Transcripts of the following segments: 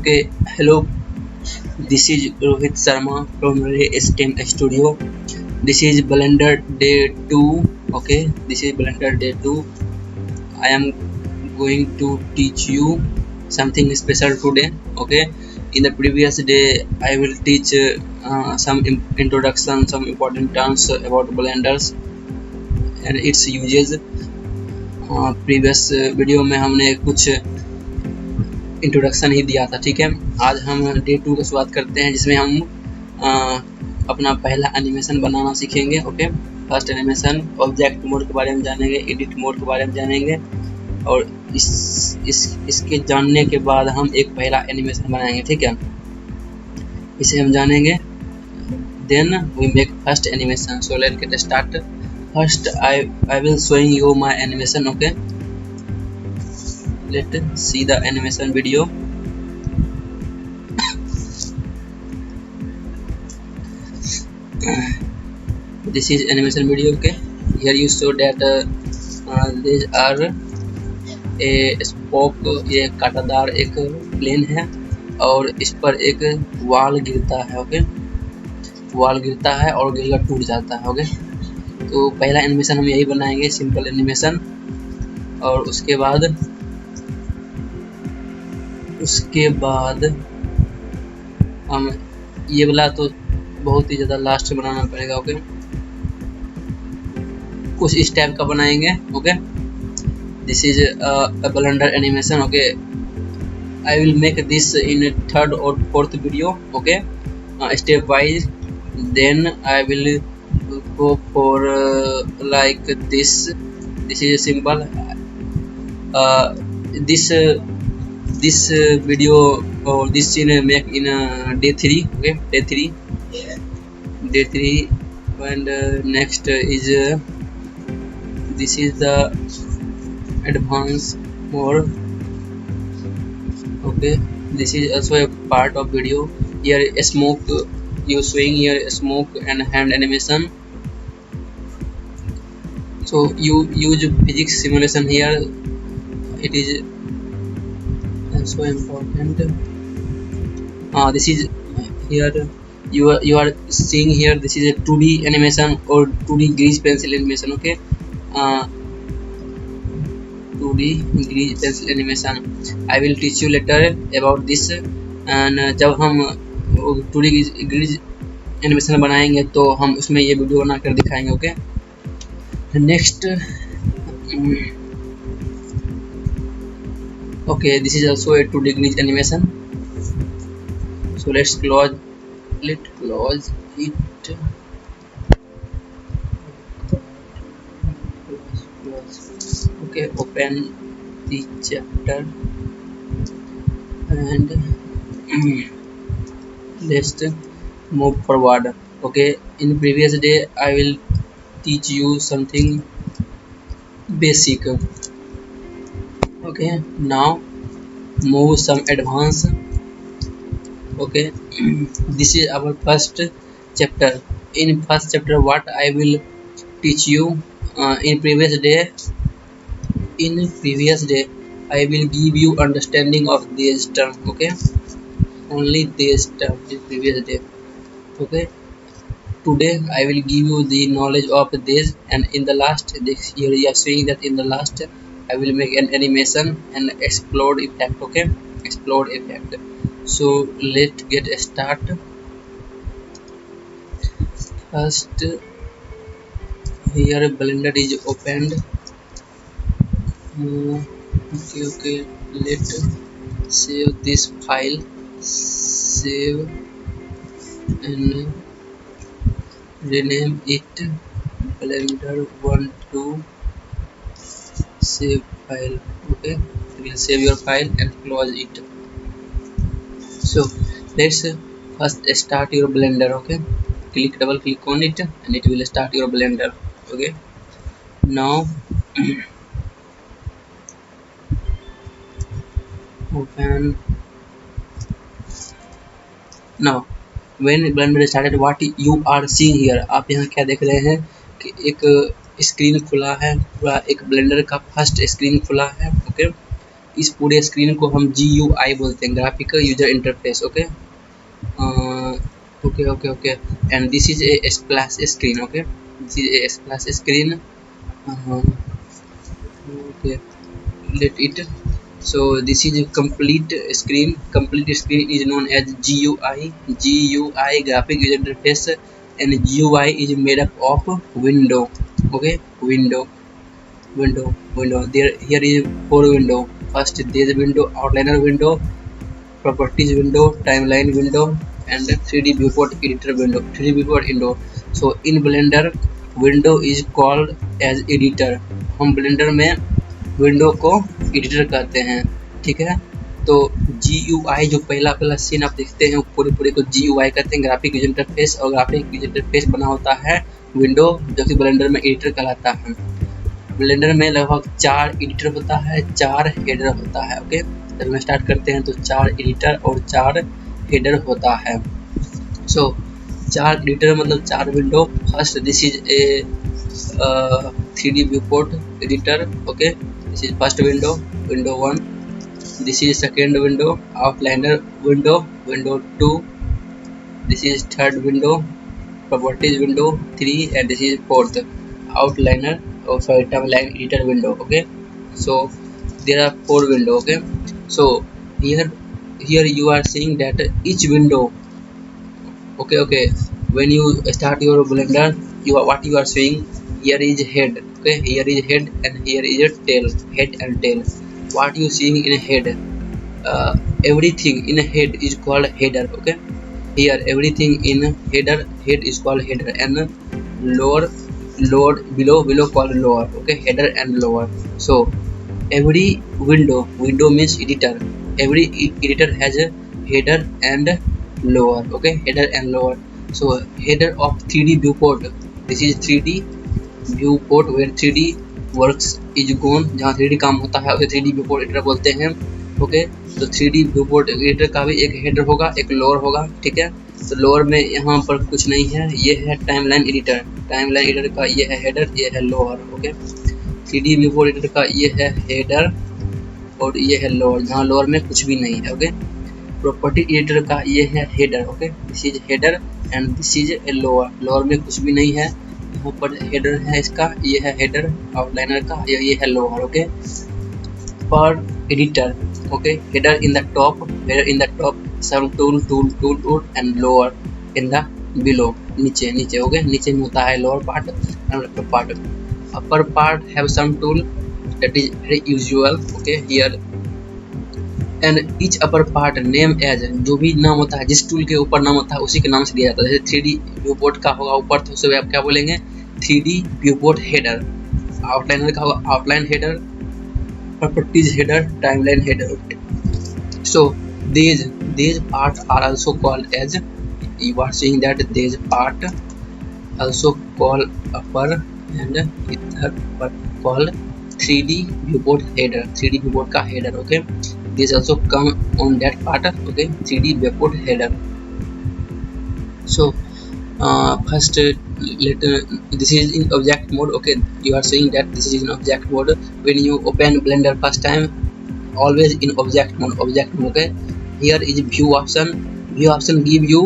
Okay, hello. This is Rohit Sharma from Ray STEM Studio. This is Blender Day 2. Okay, this is Blender Day 2. I am going to teach you something special today. Okay, in the previous day, I will teach some introduction, some important terms about Blenders and its uses. Previous video में हमने कुछ introduction ही दिया था। ठीक है, आज हम day 2 की शुरुआत करते हैं, जिसमें हम अपना पहला एनिमेशन बनाना सीखेंगे। Okay, first animation, object mode के बारे में जानेंगे, एडिट मोड के बारे में जानेंगे, और इसके जानने के बाद हम एक पहला एनिमेशन बनाएंगे। ठीक है, इसे हम जानेंगे। Then we make first animation. So let's get start. First I will showing you my animation. Okay, let's see the animation video. This is animation video. Okay, here you show that these are a spoke, ये कांटादार एक plane है और इस पर एक वाल गिरता है। ओके, वाल गिरता है और गिरकर टूट जाता है। ओके, तो पहला एनिमेशन हम यही बनाएंगे, सिंपल एनिमेशन। और उसके बाद हम ये वाला तो बहुत ही ज़्यादा लास्ट में बनाना पड़ेगा। ओके, कुछ इस टाइप का बनाएंगे। Okay, this is a Blender animation. Okay, I will make this in third और fourth video. Okay, step wise. Then I will go for like this is simple. This video or this scene make in day 3. Okay, day 3 and next is this is the advanced mode. Okay, this is also a part of video. Here a smoke, you showing here smoke and hand animation. So you use physics simulation here. It is so important. This is here you are seeing here. This is a 2D animation or 2D grease pencil animation. Okay, 2D grease pencil animation. I will teach you later about this. And जब हम 2D grease animation बनाएंगे तो हम उसमें ये video बना कर दिखाएंगे। Okay, next okay, this is also a 2D grease animation. So let's close it. Okay, open the chapter and let's move forward. Okay, in previous day I will teach you something basic. Okay, now move some advanced. Okay, this is our first chapter. In first chapter what I will teach you in previous day I will give you understanding of this term. Okay, only this term in previous day. Okay, today I will give you the knowledge of this, and in the last this here you are seeing that in the last I will make an animation and explode effect. Okay, explode effect. So let's get start. First here Blender is opened. Okay, let's save this file, save and rename it Blender12 save file. Okay, you will save your file and close it. So let's first start your Blender. Okay, double click on it and it will start your Blender. Okay, now open. Now when Blender started, what you are seeing here, आप यहाँ क्या देख रहे हैं कि एक screen खुला है, पूरा एक ब्लेंडर का फर्स्ट स्क्रीन खुला है। ओके, इस पूरे स्क्रीन को हम GUI बोलते हैं, graphical user interface. Okay okay okay okay and this is a splash screen. Okay this is a splash screen. Okay, let it. So this is a complete screen. Complete screen is known as GUI. GUI, graphic user interface, and GUI is made up of window. Okay, window. There here is 4 window. First there is window, outliner window, properties window, timeline window, and 3D viewport editor window. 3D viewport window. So in Blender, window is called as editor. हम blender में window को editor कहते हैं, ठीक है। तो GUI जो पहला सीन आप देखते हैं पूरे को GUI कहते हैं, ग्राफिक यूजर इंटरफेस। और ग्राफिक यूजर इंटरफेस बना होता है विंडो, जो कि ब्लेंडर में एडिटर कहलाता है। ब्लेंडर में लगभग 4 एडिटर होता है, 4 हेडर होता है। ओके जब हम स्टार्ट करते हैं तो 4 एडिटर और 4 हेडर होता है। सो 4 एडिटर मतलब 4 window. First this is a 3D viewport editor. Okay, this is first window, window 1. This is second window, outliner window, window 2. This is third window, properties window 3, and this is fourth, outliner, oh sorry, timeline editor window. Okay, so there are 4 window. Okay, so here you are seeing that each window. Okay, when you start your Blender, what you are seeing, here is head. Okay, here is head and here is a tail, head and tail. What you seeing in a head, everything in a head is called header. Okay, here everything in head is called header, and lower below called lower. Okay, header and lower. So every window means editor. Every editor has a header and lower. Okay, header and lower. So header of 3D viewport, this is 3D viewport where 3D works is gone, जहाँ 3D काम होता है उसे 3D viewport editor बोलते हैं। Okay तो 3D viewport editor का भी एक हेडर होगा, एक लोअर होगा, ठीक है। तो लोअर में यहाँ पर कुछ नहीं है, ये है टाइमलाइन एडिटर। टाइमलाइन एडिटर का ये है हेडर, ये है lower. Okay 3D viewport editor का ये है हेडर और ये है लोअर, जहाँ लोअर में कुछ भी नहीं है। ओके प्रॉपर्टी एडिटर का ये है header. Okay this is header and this is a lower, lower में कुछ भी नहीं है। यहाँ पर हेडर है इसका, ये है हेडर आउटलाइनर का, ये है लोअर। ओके पर editor, okay header in the top, some tool and lower in the below, नीचे। ओके नीचे में होता है lower part and upper part. Upper part have some tool that is very usual. Okay here and each upper part name as, जो भी नाम होता है, जिस टूल के ऊपर नाम होता है उसी के नाम से दिया जाता है। जैसे 3D viewport का होगा ऊपर तो उसे आप क्या बोलेंगे, 3D viewport header। आउटलाइनर का होगा outline header, properties header, timeline header. So these part are also called as, you are seeing that these part also called upper and third part called 3D viewport header, 3D viewport का header। okay this also come on that part। okay 3D viewport header। so first this is in object mode। okay you are saying that this is in object mode। when you open Blender first time, always in object mode। okay here is view option give you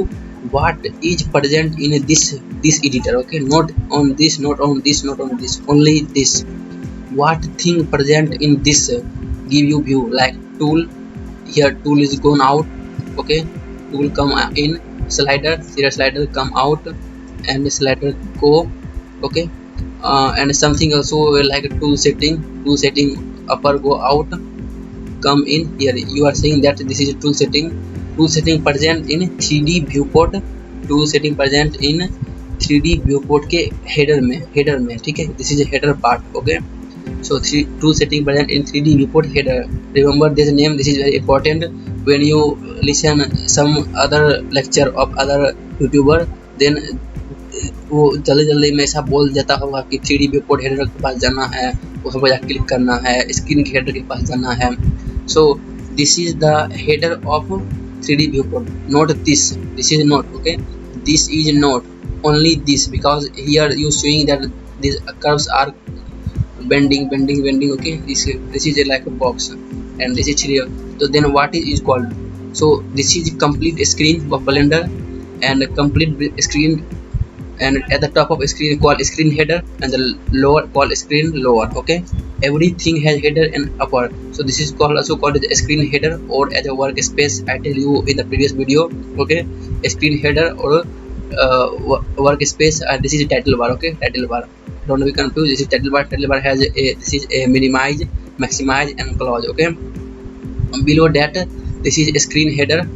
what is present in this editor। okay not on this, only this, what thing present in this give you view, like tool, here tool is gone out। okay tool come in, slider, here slider come out and slider go। okay and something also like tool setting upper go out, come in here। you are saying that this is tool setting present in 3D viewport, tool setting present in 3D viewport के header में ठीक है, this is a header part। okay so tool setting present in 3D viewport header, remember this name, this is very important when you listen some other lecture of other YouTuber, then वो जल्दी में ऐसा बोल जाता होगा कि 3D viewport header के पास जाना है, उसको जाकर क्लिक करना है, स्क्रीन के हेडर के पास जाना है। so this is the header of 3D viewport, not this is not। okay this is not, only this, because here you showing that these curves are bending। okay this is like a box and this is 3D. So then what is called? So this is complete screen of Blender, and a complete screen, and at the top of screen called screen header, and the lower called screen lower. Okay, everything has header and upper, so this is called also called the screen header, or as a workspace I tell you in the previous video. Okay, a screen header or workspace. This is title bar. Okay, title bar, don't be confused. This is title bar. Title bar has a, this is a minimize, maximize and close. Okay, below that this is a screen header.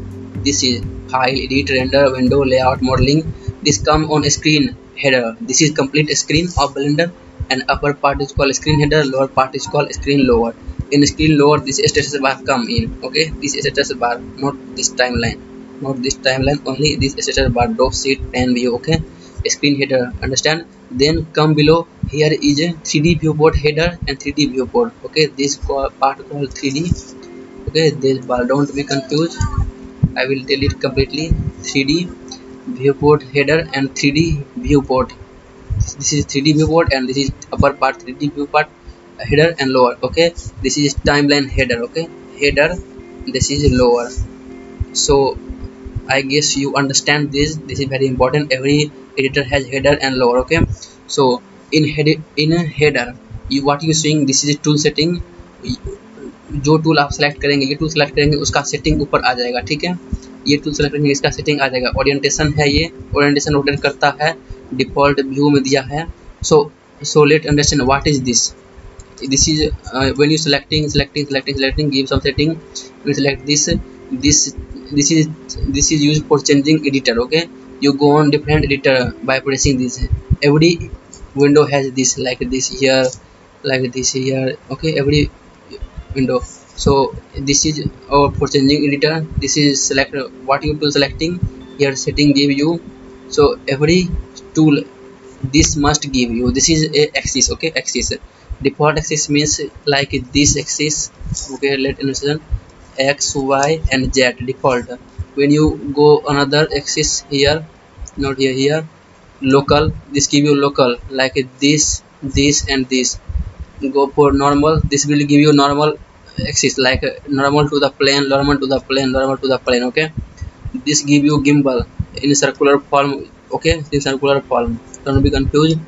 This is file, edit, render, window, layout, modeling. This come on a screen header. This is complete screen of Blender, and upper part is called screen header, lower part is called screen lower. In screen lower this status bar come in. Okay, this status bar, not this timeline, not this timeline, only this status bar, drop, sheet, pan view. Okay, screen header, understand. Then come below, here is a 3D viewport header and 3D viewport. Okay, this part called 3D. Okay, this bar, don't be confused, I will tell it completely. 3D viewport header and 3D viewport. This is 3D viewport, and this is upper part 3D viewport header and lower. Okay, this is timeline header. Okay, header, this is lower. So I guess you understand this. This is very important. Every editor has header and lower. Okay, so in header you what you seeing, this is tool setting. जो tool आप select करेंगे, ये tool select करेंगे, उसका setting ऊपर आ जाएगा। ठीक है, ये टूल सेलेक्ट करेंगे, इसका सेटिंग आ जाएगा। ओरिएंटेशन है, ये ओरिएंटेशन रोटेट करता है, डिफॉल्ट व्यू में दिया है। So let understand what is this. This is when you selecting give some setting, you select this is used for changing editor. Okay, you go on different editor by pressing this. Every window has this, like this here, like this here. Okay, every window. So this is our for changing editor. This is select what you tool selecting, here setting give you. So every tool this must give you, this is a axis. Okay, axis, default axis means like this axis. Okay, let understand, x, y and z default. When you go another axis here, not here, local, this give you local, like this and this. Go for normal, this will give you normal axis, like normal to the plane, normal to the plane, normal to the plane. Okay, this give you gimbal in circular form. Okay, in circular form, don't be confused.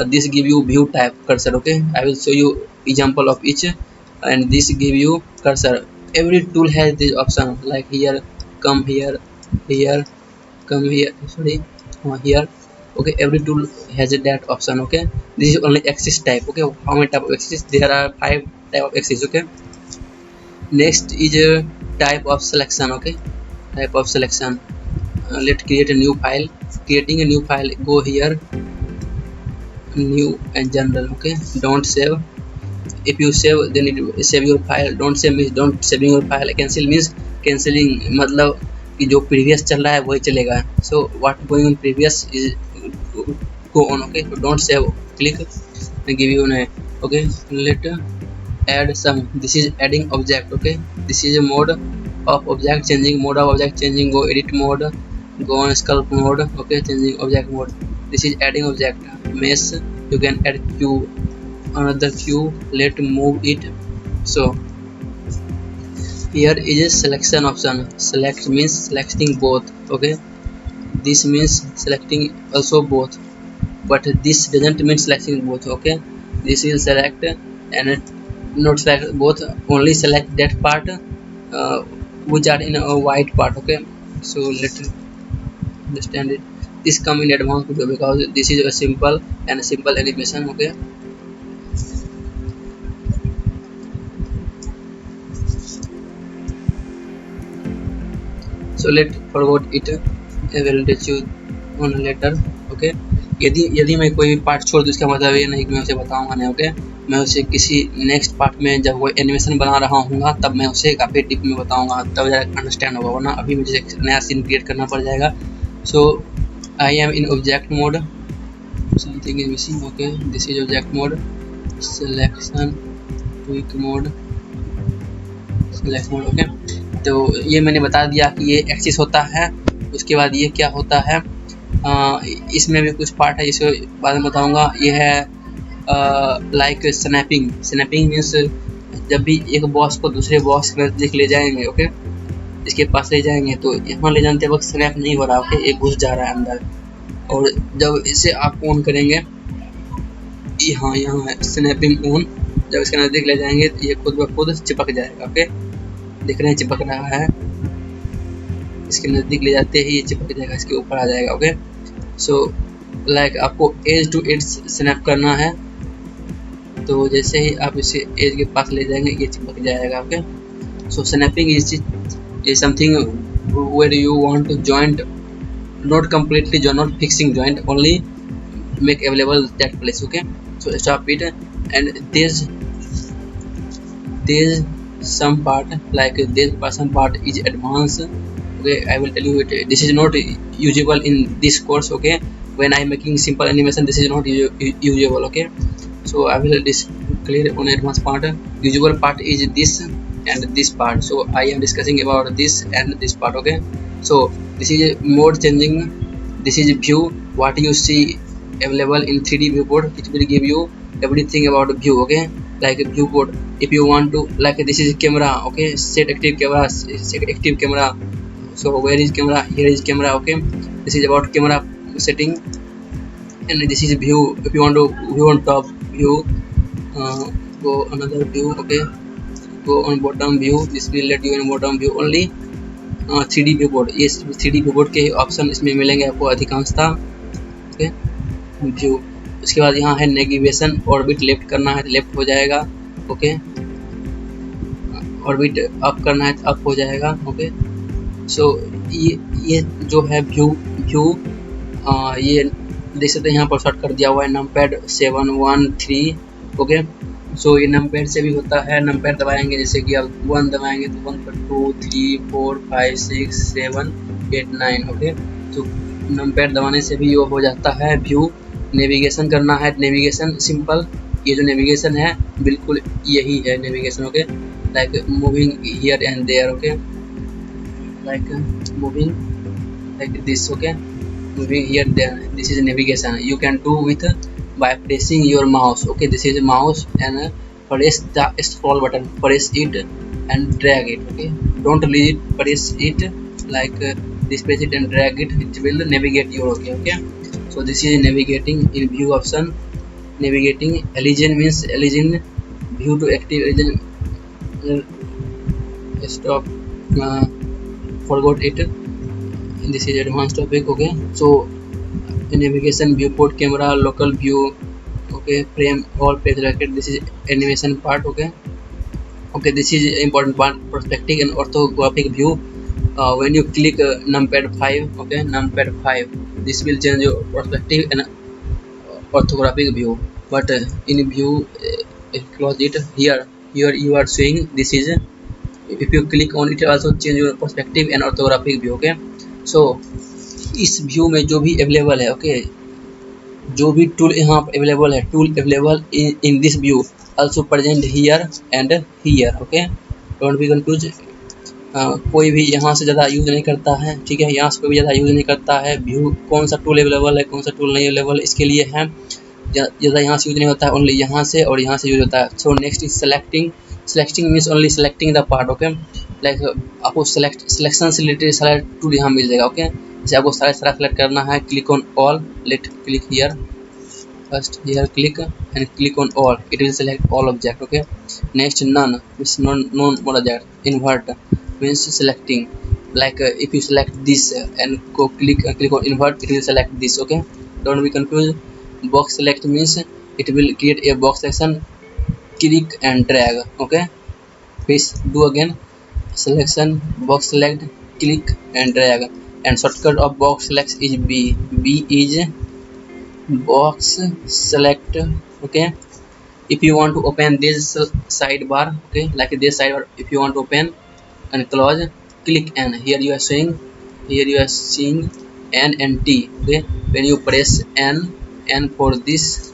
This give you view type cursor. Okay, I will show you example of each. And this give you cursor. Every tool has this option, like here, come here, here, come here, sorry, here. Okay, every tool has that option. Okay, this is only axis type. Okay, how many type of axis? There are 5 type of axis. Okay, next is a type of selection. Okay, type of selection. Let's create a new file. Creating a new file, go here, new and general. Okay, don't save. If you save, then it will save your file. Don't save means don't saving your file. Cancel means cancelling, मतलब कि जो previous चल रहा है वही चलेगा. So what going on previous is go on. Okay, so don't save. Click and give you a name. Okay, let add some. This is adding object. Okay, this is a mode of object changing, mode of object changing. Go edit mode, go on sculpt mode. Okay, changing object mode. This is adding object. Mesh, you can add cube, another cube, let move it. So here is a selection option. Select means selecting both. Okay, this means selecting also both, but this doesn't mean selecting both. Okay, this will select and not select both, only select that part which are in a white part. Okay, so let's understand it. This come in advanced video because this is a simple animation. Okay, so let forward it. I will teach you on later. Okay, यदि मैं कोई part छोड़ दूँ इसका मतलब ये नहीं कि मैं उसे बताऊंगा नहीं. ओके, मैं उसे किसी नेक्स्ट पार्ट में जब वो एनिमेशन बना रहा हूँगा तब मैं उसे काफ़ी डीप में बताऊंगा, तब ज़रा अंडरस्टैंड होगा, वरना अभी मुझे एक नया सीन क्रिएट करना पड़ जाएगा. So I am in object mode, something is missing. Okay, this is object mode, selection, quick mode, select mode. Okay, तो ये मैंने बता दिया कि ये एक्सिस होता है. उसके बाद ये क्या होता है, इसमें भी कुछ पार्ट है, इसे बाद में बताऊंगा. ये है लाइक स्नैपिंग. स्नैपिंग मीन्स जब भी एक बॉक्स को दूसरे बॉक्स के नजदीक ले जाएंगे, ओके, इसके पास ले जाएंगे, तो यहाँ ले जाते वक्त स्नैप नहीं हो रहा, ओके, एक घुस जा रहा है अंदर। और जब इसे आप ऑन करेंगे, यहाँ है स्नैपिंग ऑन, जब इसके नज़दीक ले जाएंगे तो ये खुद ब खुद चिपक जाएगा, ओके, दिख रहे हैं चिपक रहा है, इसके नज़दीक ले जाते ही ये चिपक जाएगा, इसके ऊपर आ जाएगा, ओके। सो लाइक आपको एज टू एज स्नैप करना है, तो जैसे ही आप इसे एज के पास ले जाएंगे ये चिपक जाएगा, okay. So snapping is something where you want to joint, not completely joint, not fixing joint, only make available that place, okay. So stop it, and there's some part, like some part is advanced, okay. I will tell you it, this is not usable in this course, okay. When I am making simple animation, this is not usable, okay. So I will clear on advanced part. Usable part is this and this part, so I am discussing about this and this part, okay. So this is mode changing, this is view, what you see available in 3D viewport, it will give you everything about view, okay. Like viewport, if you want to, like this is camera, okay, set active camera, set active camera. So where is camera? Here is camera, okay. This is about camera setting, and this is view. If you want to view on top view, go another view, okay, go on bottom view, this will let you in bottom view only. 3D viewport, ये 3D viewport के option इसमें मिलेंगे आपको अधिकांशतः, okay. View, उसके बाद यहाँ है नेविगेशन, ऑर्बिट लेफ्ट करना है तो लेफ्ट हो जाएगा, ओके, ऑर्बिट अप करना है तो अप हो जाएगा, ओके। सो ये जो है व्यू, ये देख सकते हैं यहाँ पर शॉर्ट कर दिया हुआ है नमपैड 713, ओके। सो ये नमपैड से भी होता है, नमपैड दबाएंगे, जैसे कि आप 1 दबाएंगे तो 1 पर 2 3 4 5 6 7 8 9, ओके। तो नमपैड दबाने से भी वो हो जाता है व्यू। नेविगेशन करना है, नेविगेशन सिंपल, ये जो नेविगेशन है बिल्कुल यही है navigation, okay. Like moving here and there, okay, like moving like this, okay, moving here there, this is navigation. You can do with by pressing your mouse, okay. This is mouse, and press the scroll button, press it and drag it, okay. Don't leave it, press it like this, press it and drag it, it will navigate you, okay. So this is navigating in view option. Navigating alien means alien view to active alien, stop, forgot it, this is advanced topic, okay. So navigation, viewport, camera, local view, okay, frame, all page selected, this is animation part, okay. This is important part, perspective and orthographic view. When you click numpad 5, okay, numpad 5, this will change your perspective and orthographic view. But in view, close it, here you are seeing this is, if you click on it also change your perspective and orthographic view, okay. सो इस view में जो भी available है, okay, जो भी tool यहाँ पर available है, tool available in this view also present here and here, okay. Don't be confuse, कोई भी यहाँ से ज़्यादा यूज़ नहीं करता है, ठीक है, यहाँ से कोई भी ज़्यादा यूज़ नहीं करता है। व्यू कौन सा टूल अवेलेबल है, कौन सा टूल नहीं अवेलेबल, इसके लिए है, ज़्यादा यहाँ से यूज़ नहीं होता है, ओनली यहाँ से और यहाँ से यूज़ होता है। So next is selecting means only selecting the part, okay. Like आपको सिलेक्शन से रिलेटेड सारा टूल यहाँ मिल जाएगा, ओके। जैसे आपको सारा सेलेक्ट करना है, click on all, let click here, first here click and click on all, it will select all object, okay. Next none means non object, invert means selecting, like if you select this and go click on invert, it will select this, okay. Don't be confused. Box select means it will create a box selection, click and drag, okay. Please do again, selection, box select, click and drag, and shortcut of box select is B is box select, okay. If you want to open this sidebar, okay, like this sidebar, if you want to open and close, click N, here you are seeing N and T, okay. When you press N for this,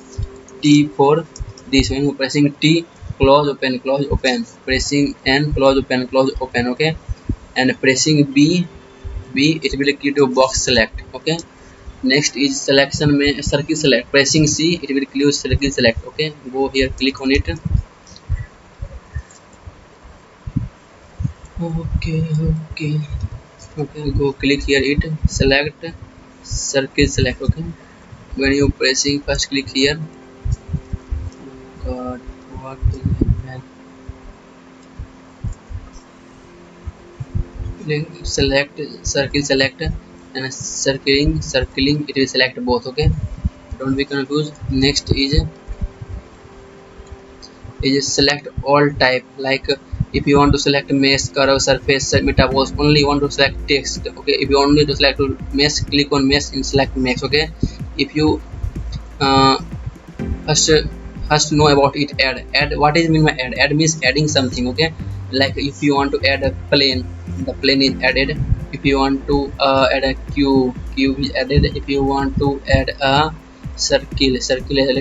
T for this, when you pressing T, close open, pressing N, close open, okay. And pressing B, it will create a box select, okay. Next is selection में circle select, pressing C, it will create circle select, okay. Go here, click on it, Okay. Go click here, it select circle, select. Okay, when you pressing first click here. God, what will happen? Select circle, select, and circling it will select both. Okay, don't be confused. Next is select all type, like if you want to select mesh, curve, surface, metaverse, only you want to select text. Okay, if you only to select mesh, click on mesh and select mesh. Okay, if you uh, first know about it, add what is mean by add means adding something. Okay, like if you want to add a plane, the plane is added. If you want to add a cube is added. If you want to add a circle, let's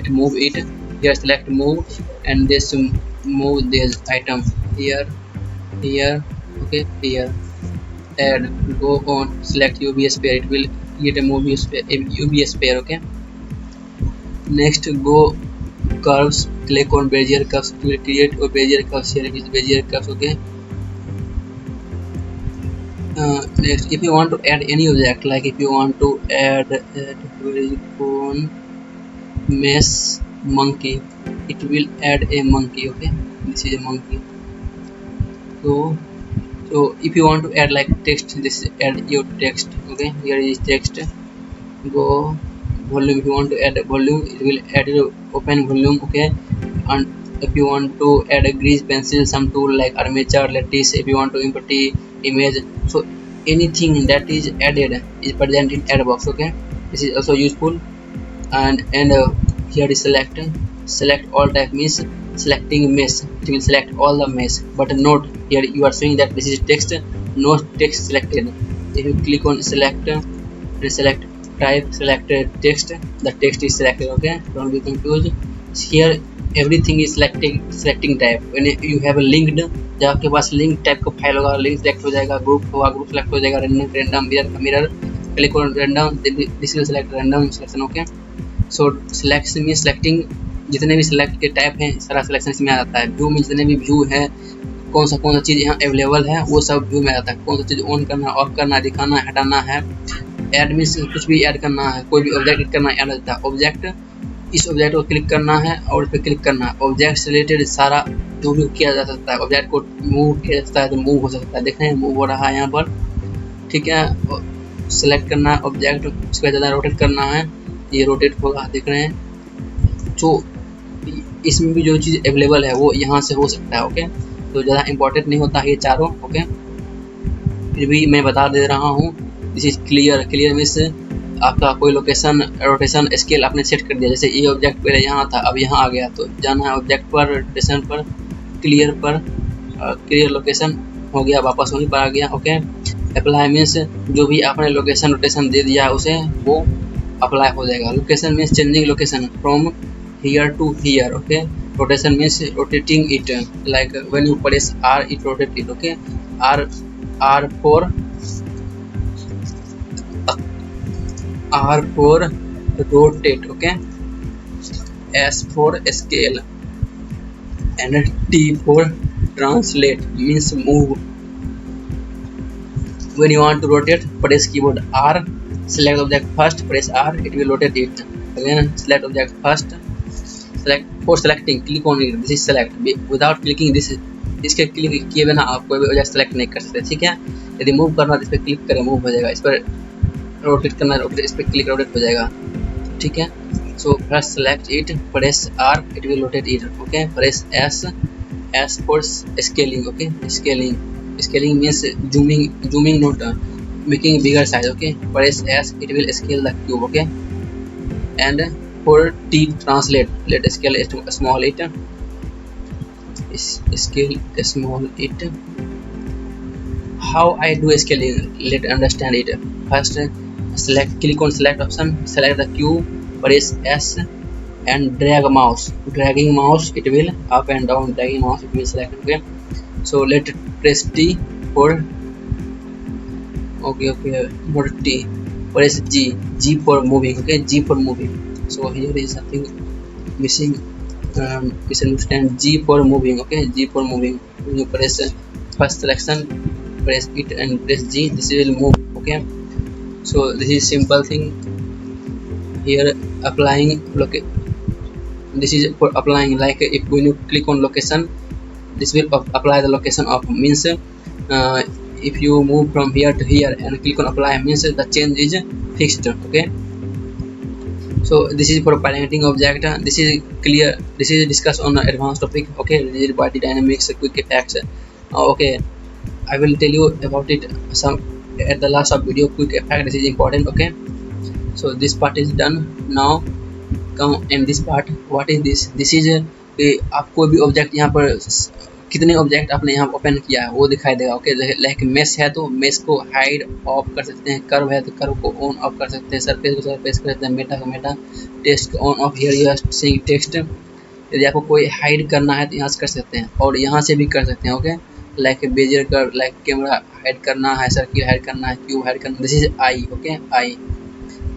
move it. Here select move, and this move this item here, here. Okay, here add, go on, select UBS pair, it will create a move UBS pair. Okay, next go curves, click on Bezier curves, it will create a Bezier curves. Here is Bezier curves. Okay, next if you want to add any object, like if you want to add polygon mesh monkey, it will add a monkey. Okay, this is a monkey. So if you want to add like text, this is add your text. Okay, here is text. Go volume, if you want to add a volume, it will add a open volume. Okay, and if you want to add a grease pencil, some tool like armature, lattice, if you want to import image, so anything that is added is present in add box. Okay, this is also useful. And here is select all type means selecting mesh, it will select all the mesh. But note here you are showing that this is text, no text selected. If you click on select and select type, selected text, the text is selected. Okay, don't be confused. Here everything is selecting type. when you have a linked, जब आपके पास link type का file होगा, link select हो जाएगा, group होगा, group select हो जाएगा, random mirror, click on random, this will select random selection. Okay, so selection में selecting जितने भी select के टाइप हैं सारा selection इसमें आ जाता है. व्यू में जितने भी व्यू है, कौन सा चीज़ यहाँ अवेलेबल है वो सब व्यू में आता है. कौन सा चीज़ ऑन करना, ऑफ करना, दिखाना, हटाना है. ऐड में कुछ भी ऐड करना है, कोई भी ऑब्जेक्ट ऐड करना है, ऐड हो जाता है. ऑब्जेक्ट, इस ऑब्जेक्ट को क्लिक करना है और इस पर क्लिक करना है. ऑब्जेक्ट से रिलेटेड सारा जो भी किया जा सकता है. ऑब्जेक्ट को मूव किया जा सकता है तो मूव हो सकता है. देख रहे हैं मूव हो रहा है यहाँ पर. ठीक है, सेलेक्ट करना है ऑब्जेक्ट, उसके बाद ज़्यादा रोटेट करना है, ये रोटेट होगा. देख रहे हैं, जो इसमें भी जो चीज़ अवेलेबल है वो यहाँ से हो सकता है. ओके, तो ज़्यादा इंपॉर्टेंट नहीं होता है ये चारों. ओके, फिर भी मैं बता दे रहा हूँ. This is clear. Clear means आपका कोई लोकेशन, रोटेशन, स्केल आपने सेट कर दिया. जैसे ये ऑब्जेक्ट पहले यहाँ था, अब यहाँ आ गया, तो जाना है ऑब्जेक्ट पर, रोटेशन पर, क्लियर पर, क्लियर लोकेशन हो गया, वापस वहीं पर आ गया. ओके, अप्लाई मीन्स जो भी आपने लोकेशन रोटेशन दे दिया है उसे वो अप्लाई हो जाएगा. Location means changing location from here to here. Okay, rotation means rotating it, like when you press R it rotate it. Okay, R for rotate. Okay, S for scale, and T for translate means move. When you want to rotate, press keyboard R, select object first, press R, it will rotate it. Again select object first, select. For selecting, click on it, this is select. Without clicking this, इसके click किए बिना आप कोई भी object select नहीं कर सकते. ठीक है, यदि मूव करना है इस पर क्लिक करें, मूव हो जाएगा. इस पर रोटेट करना है, इस पर क्लिक, रोटेट हो जाएगा. ठीक है, so first select it, press R, it will rotate it. Okay, press S for scaling. Okay, scaling means zooming not making bigger size. Okay, press S, it will scale the cube. Okay, and for T translate, let scale a small it, scale a small it. How I do scaling, let understand it. First select, click on select option, select the cube, press S and drag mouse. Dragging mouse, it will up and down. Dragging mouse, it will select. Okay, so let it press T for okay for T, press G for moving. Okay, G for moving. So here is something missing, misunderstand. G for moving. Okay, G for moving. You press first selection, press it and press G, this will move. Okay, so this is simple thing here. Applying this is for applying, like if when you click on location, this will apply the location of, means if you move from here to here and click on apply, means the change is fixed. Okay, so this is for parenting object. This is clear, this is discussed on advanced topic. Okay, rigid body dynamics, quick effects. Okay, I will tell you about it some at the last of video. Quick effect, this is important. Okay, so this part is done. Now come in this part. What is this? This is आप कोई भी object यहाँ पर कितने object आपने यहाँ open किया है वो दिखाई देगा. ओके, लाइक मेश है तो मेश को हाइड ऑफ कर सकते हैं, कर्व है तो कर्व को ऑन ऑफ कर सकते हैं, सरफेस को सरफेस कर सकते हैं, मेटा को मेटा, टेक्स्ट को on off. Here you are seeing text. यदि आपको कोई हाइड करना है तो यहाँ से कर सकते हैं और यहाँ से भी कर सकते हैं. ओके, लाइक बेजर कर, लाइक कैमरा हाइड करना है, सर्किल हाइड करना है, क्यूब हाइड करना है. This is eye. Okay, eye.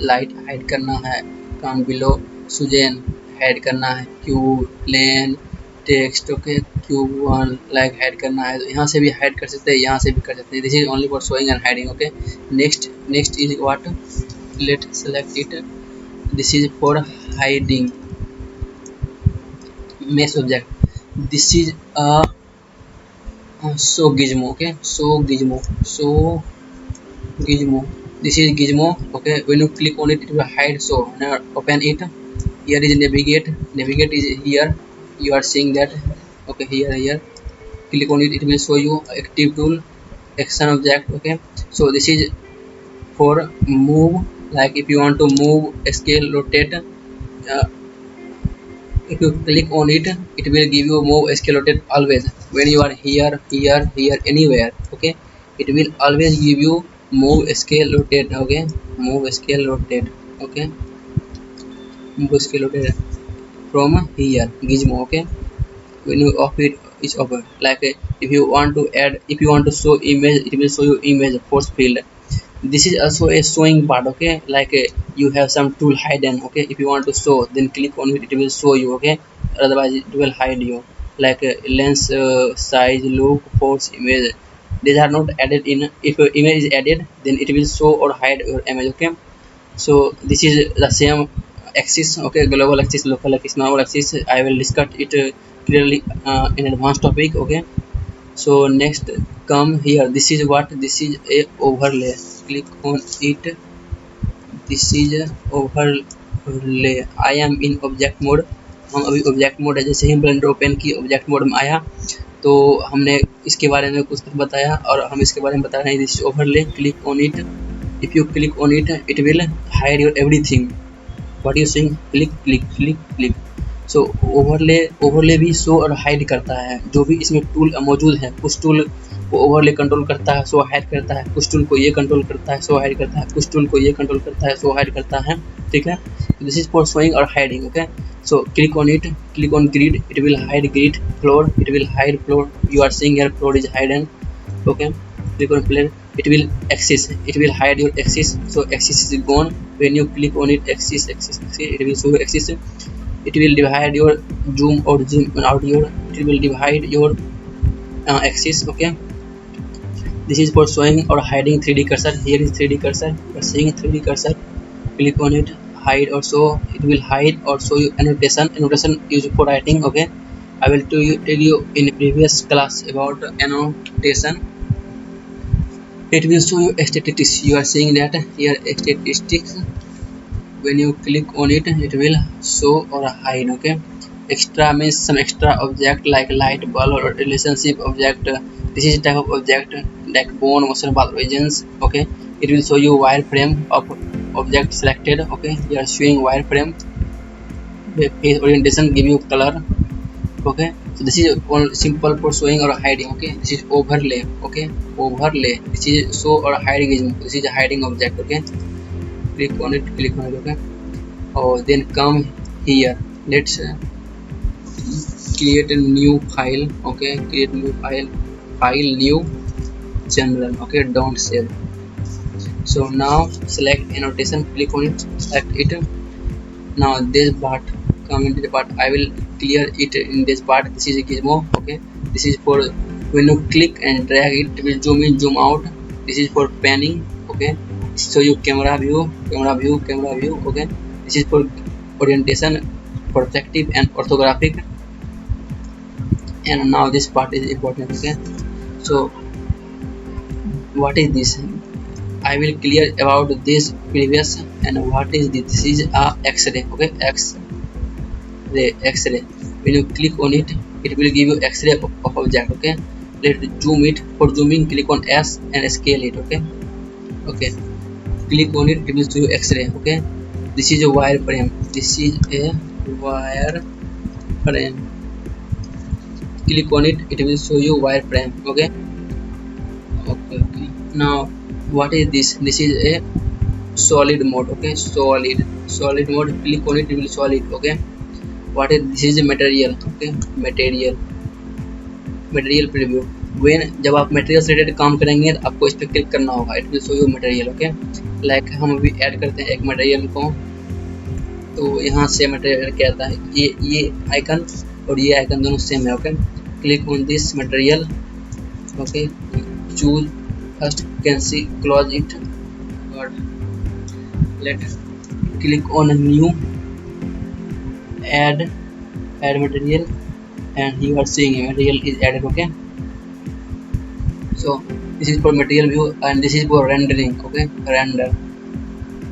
Light hide करना है, काम बिलो, सुजेन हाइड करना है, cube, plane, text. Okay, cube one like hide करना है तो यहाँ से भी हाइड कर सकते हैं, यहाँ से भी कर सकते हैं. This is only for showing and hiding. Okay, next is what, let select it. This is for hiding mesh object. This is a show gizmo. Okay, show gizmo. This is gizmo. Okay, when you click on it, it will hide. So now open it. Here is navigate. Navigate is here. You are seeing that. Okay, here. Click on it. It will show you active tool, action object. Okay, so this is for move. Like if you want to move, scale, rotate. If you click on it, it will give you move, scale, rotate always. When you are here, anywhere. Okay, it will always give you move, scale, rotate. Okay, move, scale, rotate. Okay, move, scale, rotate from here, gizmo. Okay, when you off it, it's over. Like if you want to add, if you want to show image, it will show you image, force field. This is also a showing part. Okay, like you have some tool hidden. Okay, if you want to show, then click on it, it will show you. Okay, otherwise it will hide you. Like lens, size, look, force, image, these are not added in. If your image is added, then it will show or hide your image. Okay, so this is the same axis. Okay, global axis, local axis, normal axis. I will discuss it clearly in advanced topic. Okay, so next come here. This is what, this is a overlay. Click on it. This is overlay. I am in object mode. हम अभी object mode है. जैसे ही blender open की object mode में आया तो हमने इसके बारे में कुछ बताया और हम इसके बारे में बता रहे हैं. This is overlay. Click on it. If you click on it, it will hide your everything. What you seeing, click. So overlay भी शो और हाइड करता है. जो भी इसमें टूल मौजूद है, कुछ टूल को ओवरले कंट्रोल करता है, शो हाइड करता है. कुछ टूल को ये कंट्रोल करता है, शो हाइड करता है. कुछ टूल को ये कंट्रोल करता है, शो हाइड करता है. ठीक है, दिस इज फॉर शोइंग और hiding. Okay, so click on it. Click on grid, it will hide grid. Floor, it will hide floor. You are seeing here floor is hidden. Okay, click on plane, it will axis, it will hide your axis. So axis is gone. When you click on it, axis, it will show you axis. It will divide your zoom or zoom out your, it will divide your axis. Okay, this is for showing or hiding 3D cursor. Here is 3D cursor. You are seeing 3D cursor. Click on it, hide or show. It will hide or show you annotation used for writing. Okay, I will tell you in previous class about annotation. It will show you statistics. You are seeing that here statistics. When you click on it, it will show or hide. Okay, extra means some extra object like light bulb or relationship object. This is type of object like bone, motion, bulb regions. Okay, it will show you wireframe of object selected. Okay, you are showing wireframe. Face orientation, give you color. Okay, so this is all simple for showing or hiding. Okay, this is overlay. Okay, overlay, this is show or hiding. This is a hiding object. Okay, click on it. Okay, oh, then come here. Let's create a new file. Okay, create new file new general. Okay, don't save. So now select annotation, click on it, select it. Now this part, come into the part. I will clear it in this part. This is a gizmo. Okay, this is for When you click and drag it will zoom in, zoom out. This is for panning. Okay, so you camera view, camera view, camera view. Okay, this is for orientation, perspective and orthographic. And now this part is important. Okay, so what is this? I will clear about this previous. And what is this? This is a X-ray. Okay, X-ray, X-ray. When you click on it, it will give you X-ray of object. Okay, let's zoom it. For zooming, click on S and scale it. Okay, okay. Click on it, it will show you X-ray. Okay, this is a wireframe. This is a wireframe. Click on it, it will show you wireframe. Okay, okay. Now what is this? This is a solid mode. Okay, solid mode. Click on it, it will solid. Okay, what is this? Is a material. Okay, material preview. when जब आप material से related काम करेंगे तो आपको इस पर click करना होगा. It will show you material. Okay, like हम अभी ऐड करते हैं एक मटेरियल को, तो यहाँ से मटेरियल क्या आता है, ये आइकन और ये आइकन दोनों सेम है. Okay, click on this material. Okay, choose first, can see, close it, और late click on a new, add material, and you are seeing material is added. Okay, so this is for material view and this is for rendering. Okay, render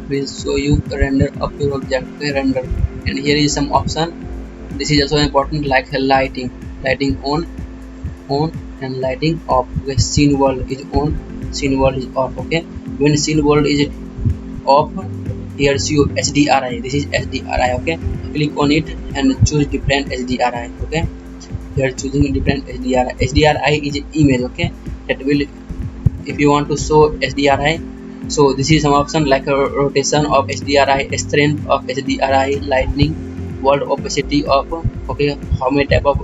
will show you render of your object. Okay, render, and here is some option. This is also important, like lighting on and lighting off. Okay, scene world is on, scene world is off. Okay, when scene world is off, here you HDRI. This is HDRI. Okay, click on it and choose different HDRI. Okay, you are choosing different HDRI. HDRI is image. Okay, that will, if you want to show HDRI, so this is some option like a rotation of HDRI, strength of HDRI, lightning, world opacity of. Okay, how many type of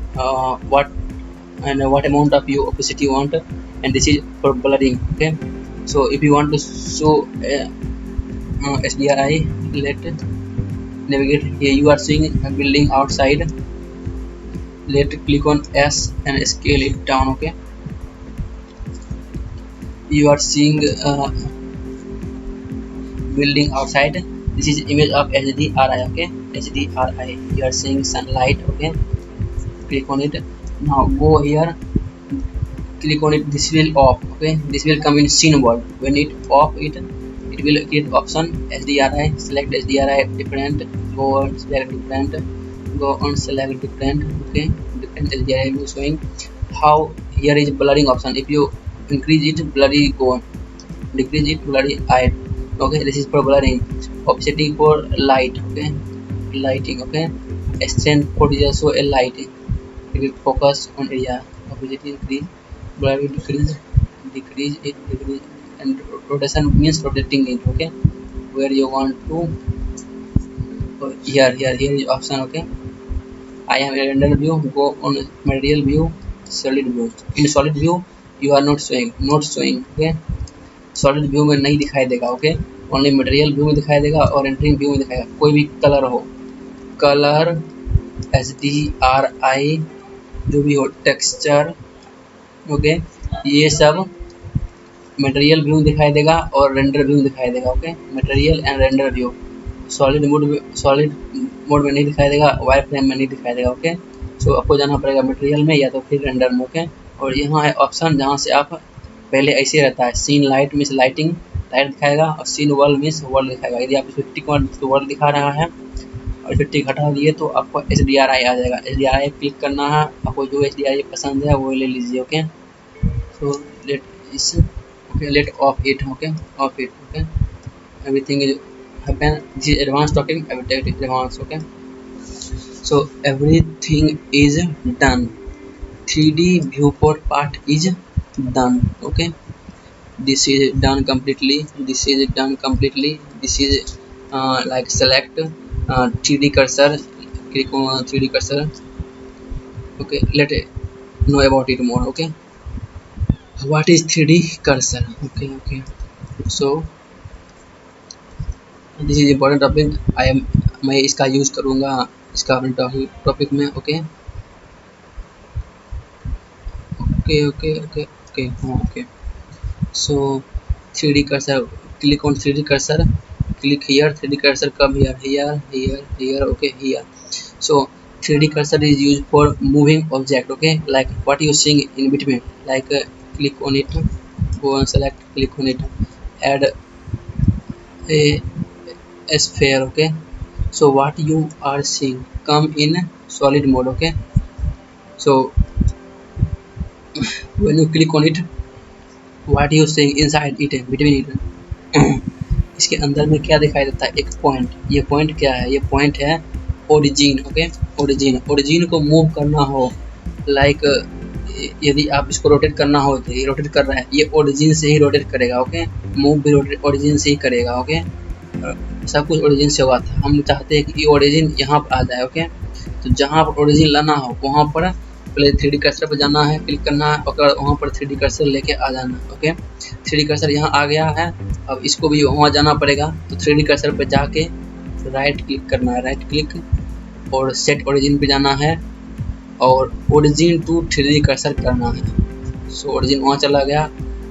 what and what amount of you opacity you want, and this is for blurring. Okay, so if you want to show HDRI, let navigate here. You are seeing a building outside. Let click on S and scale it down. Okay, you are seeing building outside. This is image of HDRI. Okay, HDRI, you are seeing sunlight. Okay, click on it. Now go here, click on it. This will off. Okay, this will come in scene world. When it off it will create option HDRI. Select HDRI different, go on select different, go on select different. Okay, different HDRI will showing. How here is blurring option. If you increase it, blurry go on, decrease it, blurry hide. Okay, this is for blurring. Opacity for light. Okay, lighting. Okay, strength for is also a lighting. It will focus on area. Opacity increase, blurry decrease it, decrease, and rotation means rotating it. Okay, where you want to, here is option. Okay, I am a render view. Go on material view, solid view. In solid view you are not showing. Okay, solid view में नहीं दिखाई देगा. Okay, only material view में दिखाई देगा और rendering view में दिखाएगा. कोई भी कलर हो, कलर, HDRI, जो भी हो, टेक्सचर. ओके, ये सब मटेरियल व्यू दिखाई देगा और रेंडर व्यू दिखाई देगा. Okay, material and render view. Solid mode में नहीं दिखाई देगा, वायर फ्रेम में नहीं दिखाई देगा. ओके, सो आपको जाना पड़ेगा मटेरियल में या तो फिर रेंडर में. ओके, और यहाँ है ऑप्शन जहाँ से आप, पहले ऐसे रहता है scene light means lighting, light दिखाएगा, और सीन वर्ल्ड मीन्स वर्ल्ड दिखाएगा. यदि आप इसको टिक वर्ल्ड दिखा रहा है और फिर टिक हटा दिए तो आपको HDRI आ जाएगा. HDRI क्लिक करना है, आपको जो HDRI पसंद है वो ले लीजिए. ओके, सो लेट इस, okay, let off it. Okay, off it. Okay, everything is happen. This is advanced topic. I will take it advanced. Okay, so everything is done. 3D viewport part is done. Okay, this is done completely. This is done completely. This is like select 3D cursor. Click on 3D cursor. Okay, let know about it more. Okay, what is 3D cursor? Okay, so this is important topic. मैं इसका use करूँगा इसका अपने topic में. Okay, okay. So 3D cursor, click on 3D cursor, click here, 3D cursor come here, okay, here. So 3D cursor is used for moving object, okay, like what you seeing in between, like click on it, go and select, click on it, add a sphere, okay. So what you are seeing come in solid mode, okay. So when you click on it, what you seeing inside it, between it, इसके अंदर में क्या दिखाई देता है, एक point. ये point क्या है, ये पॉइंट है ओरिजिन, ओके। ओरिजिन को मूव करना हो, लाइक यदि आप इसको रोटेट करना हो तो ये रोटेट कर रहा है, ये ओरिजिन से ही रोटेट करेगा, ओके। मूव भी ओरिजिन से ही करेगा, ओके। सब कुछ ओरिजिन से हुआ था। हम चाहते हैं कि ये ओरिजिन यहाँ पर आ जाए, ओके। तो जहाँ पर ओरिजिन लाना हो वहाँ पर पहले 3D कर्सर पर जाना है, क्लिक करना है, और वहाँ पर 3D कर्सर लेके आ जाना है, ओके। 3D कर्सर यहाँ आ गया है, अब इसको भी वहाँ जाना पड़ेगा। तो 3D कर्सर पर जाके राइट क्लिक करना है, राइट क्लिक, और सेट ओरिजिन पे जाना है, और ओरिजिन टू 3D कर्सर करना है। सो ओरिजिन वहाँ चला गया।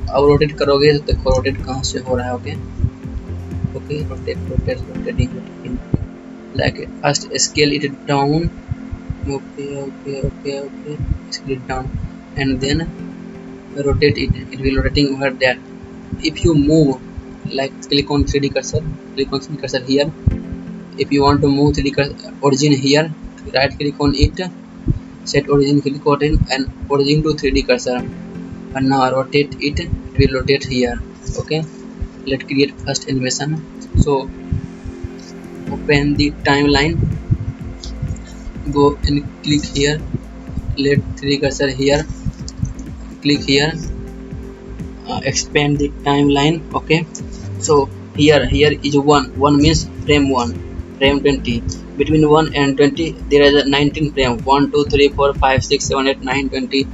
अब रोटेट करोगे तो देखो रोटेट कहाँ से हो रहा है, okay. Rotating like first scale it down, okay, scale it down, and then rotate it, it will rotating over there. If you move, like click on 3D cursor, here. If you want to move 3D origin here, right click on it, set origin, click on it, and origin to 3D cursor, and now rotate it, it will rotate here, okay. Let's create first animation. So open the timeline, go and click here, let 3D cursor here, click here, expand the timeline, okay. So here is 1 means frame 1, frame 20, between 1 and 20 there is a 19 frame, 1 2 3 4 5 6 7 8 9 20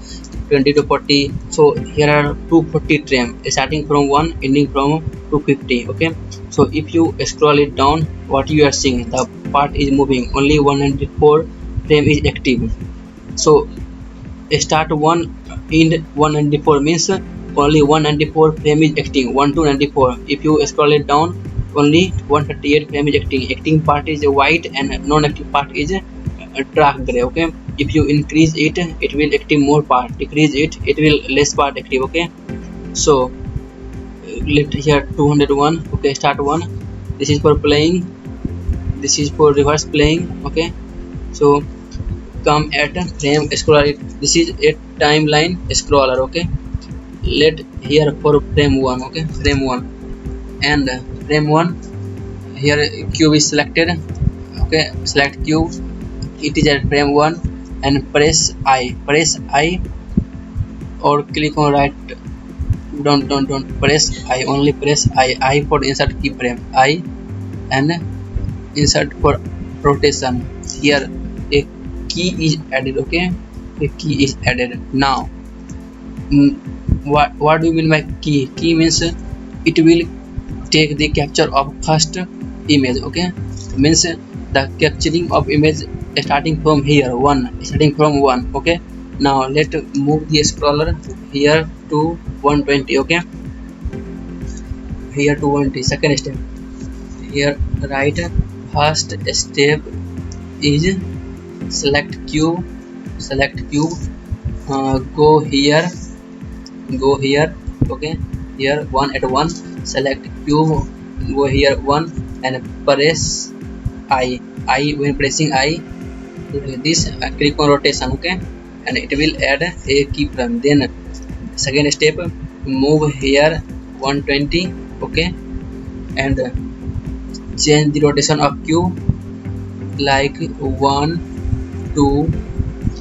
20 to 40. So here are 240 frame, starting from 1 ending from 250, okay. So if you scroll it down, what you are seeing, the part is moving, only 194 frame is active. So start 1 end 194 means only 194 frame is active, 1 to 94. If you scroll it down, only 138 frame is acting part is white, and non-active part is dark gray, okay. If you increase it, it will active more part, decrease it, it will less part active, okay. So let here 201, okay, start 1. This is for playing, this is for reverse playing, okay. So come at frame scroller, this is a timeline scroller, okay. Let here for frame 1, okay, frame 1, and frame 1 here cube is selected, okay. Select cube, it is at frame 1, and press I, or click on right, don't press I, only press I for insert keyframe, I, and insert for rotation. Here a key is added, okay, a key is added. Now what do you mean by key means it will take the capture of first image, okay. Means the capturing of image starting from here, starting from 1, okay. Now let move the scroller here to 120, okay, here to 120. Second step, here right first step is select cube, go here, okay. Here 1 at 1, select cube, go here 1, and press I. When pressing I, this click on rotation, okay, and it will add a keyframe. Then second step, move here 120, okay, and change the rotation of cube, like 1 2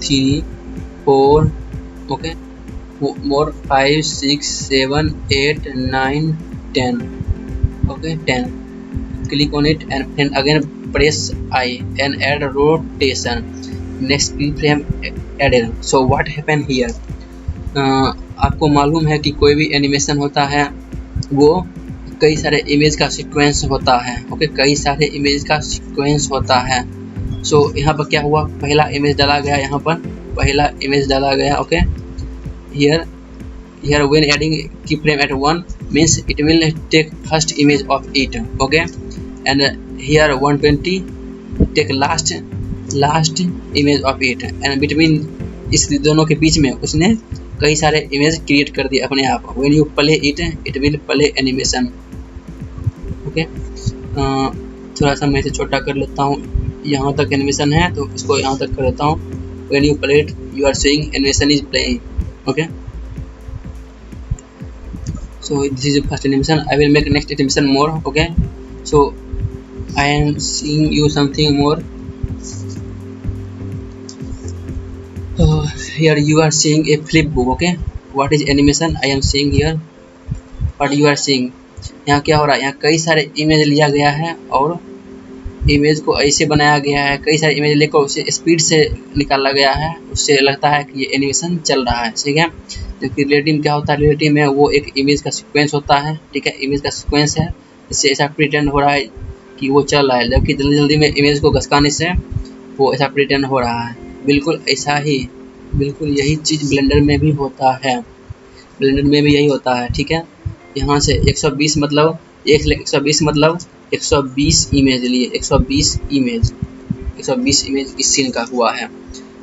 3 4, okay, more 5 6 7 8 9 10, okay, 10. Click on it, and again press I and add rotation. Next keyframe added. So what happened here? आपको मालूम है कि कोई भी animation होता है वो कई सारे इमेज का सीक्वेंस होता है, ओके, कई सारे इमेज का सीक्वेंस होता है। सो यहाँ पर क्या हुआ, पहला इमेज डाला गया, यहाँ पर पहला इमेज डाला गया, okay. here when adding keyframe at 1 means it will take first image of it, okay, and here 120 take last image of it, and between इस दोनों के बीच में उसने कई सारे इमेज क्रिएट कर दिए अपने आप। when you play it will play animation, okay. थोड़ा सा मैं इसे छोटा कर लेता हूँ, यहाँ तक एनिमेशन है तो इसको यहाँ तक कर देता हूँ। when you play it you are seeing animation is playing, okay, so this is the first animation. I will make next animation more, okay, so I am seeing you something more. Here you are seeing a flip book, okay, what is animation I am seeing here, what you are seeing। यहाँ क्या हो रहा है, यहाँ कई सारे image लिया गया है और इमेज को ऐसे बनाया गया है, कई सारे इमेज लेकर उसे स्पीड से निकाला गया है, उससे लगता है कि ये एनिमेशन चल रहा है, ठीक है। जबकि रिलेटिव क्या होता है, रिलेटिव में वो एक इमेज का सीक्वेंस होता है, ठीक है, इमेज का सीक्वेंस है, इससे ऐसा प्रिटेंड हो रहा है कि वो चल रहा है, जबकि जल्दी जल्दी में इमेज को घसकाने से वो ऐसा प्रिटेंड हो रहा है। बिल्कुल ऐसा ही, बिल्कुल यही चीज़ ब्लेंडर में भी होता है, ब्लेंडर में भी यही होता है, ठीक है। यहाँ से 120 मतलब 120 मतलब 120 इमेज लिए, 120 इमेज इस सीन का हुआ है।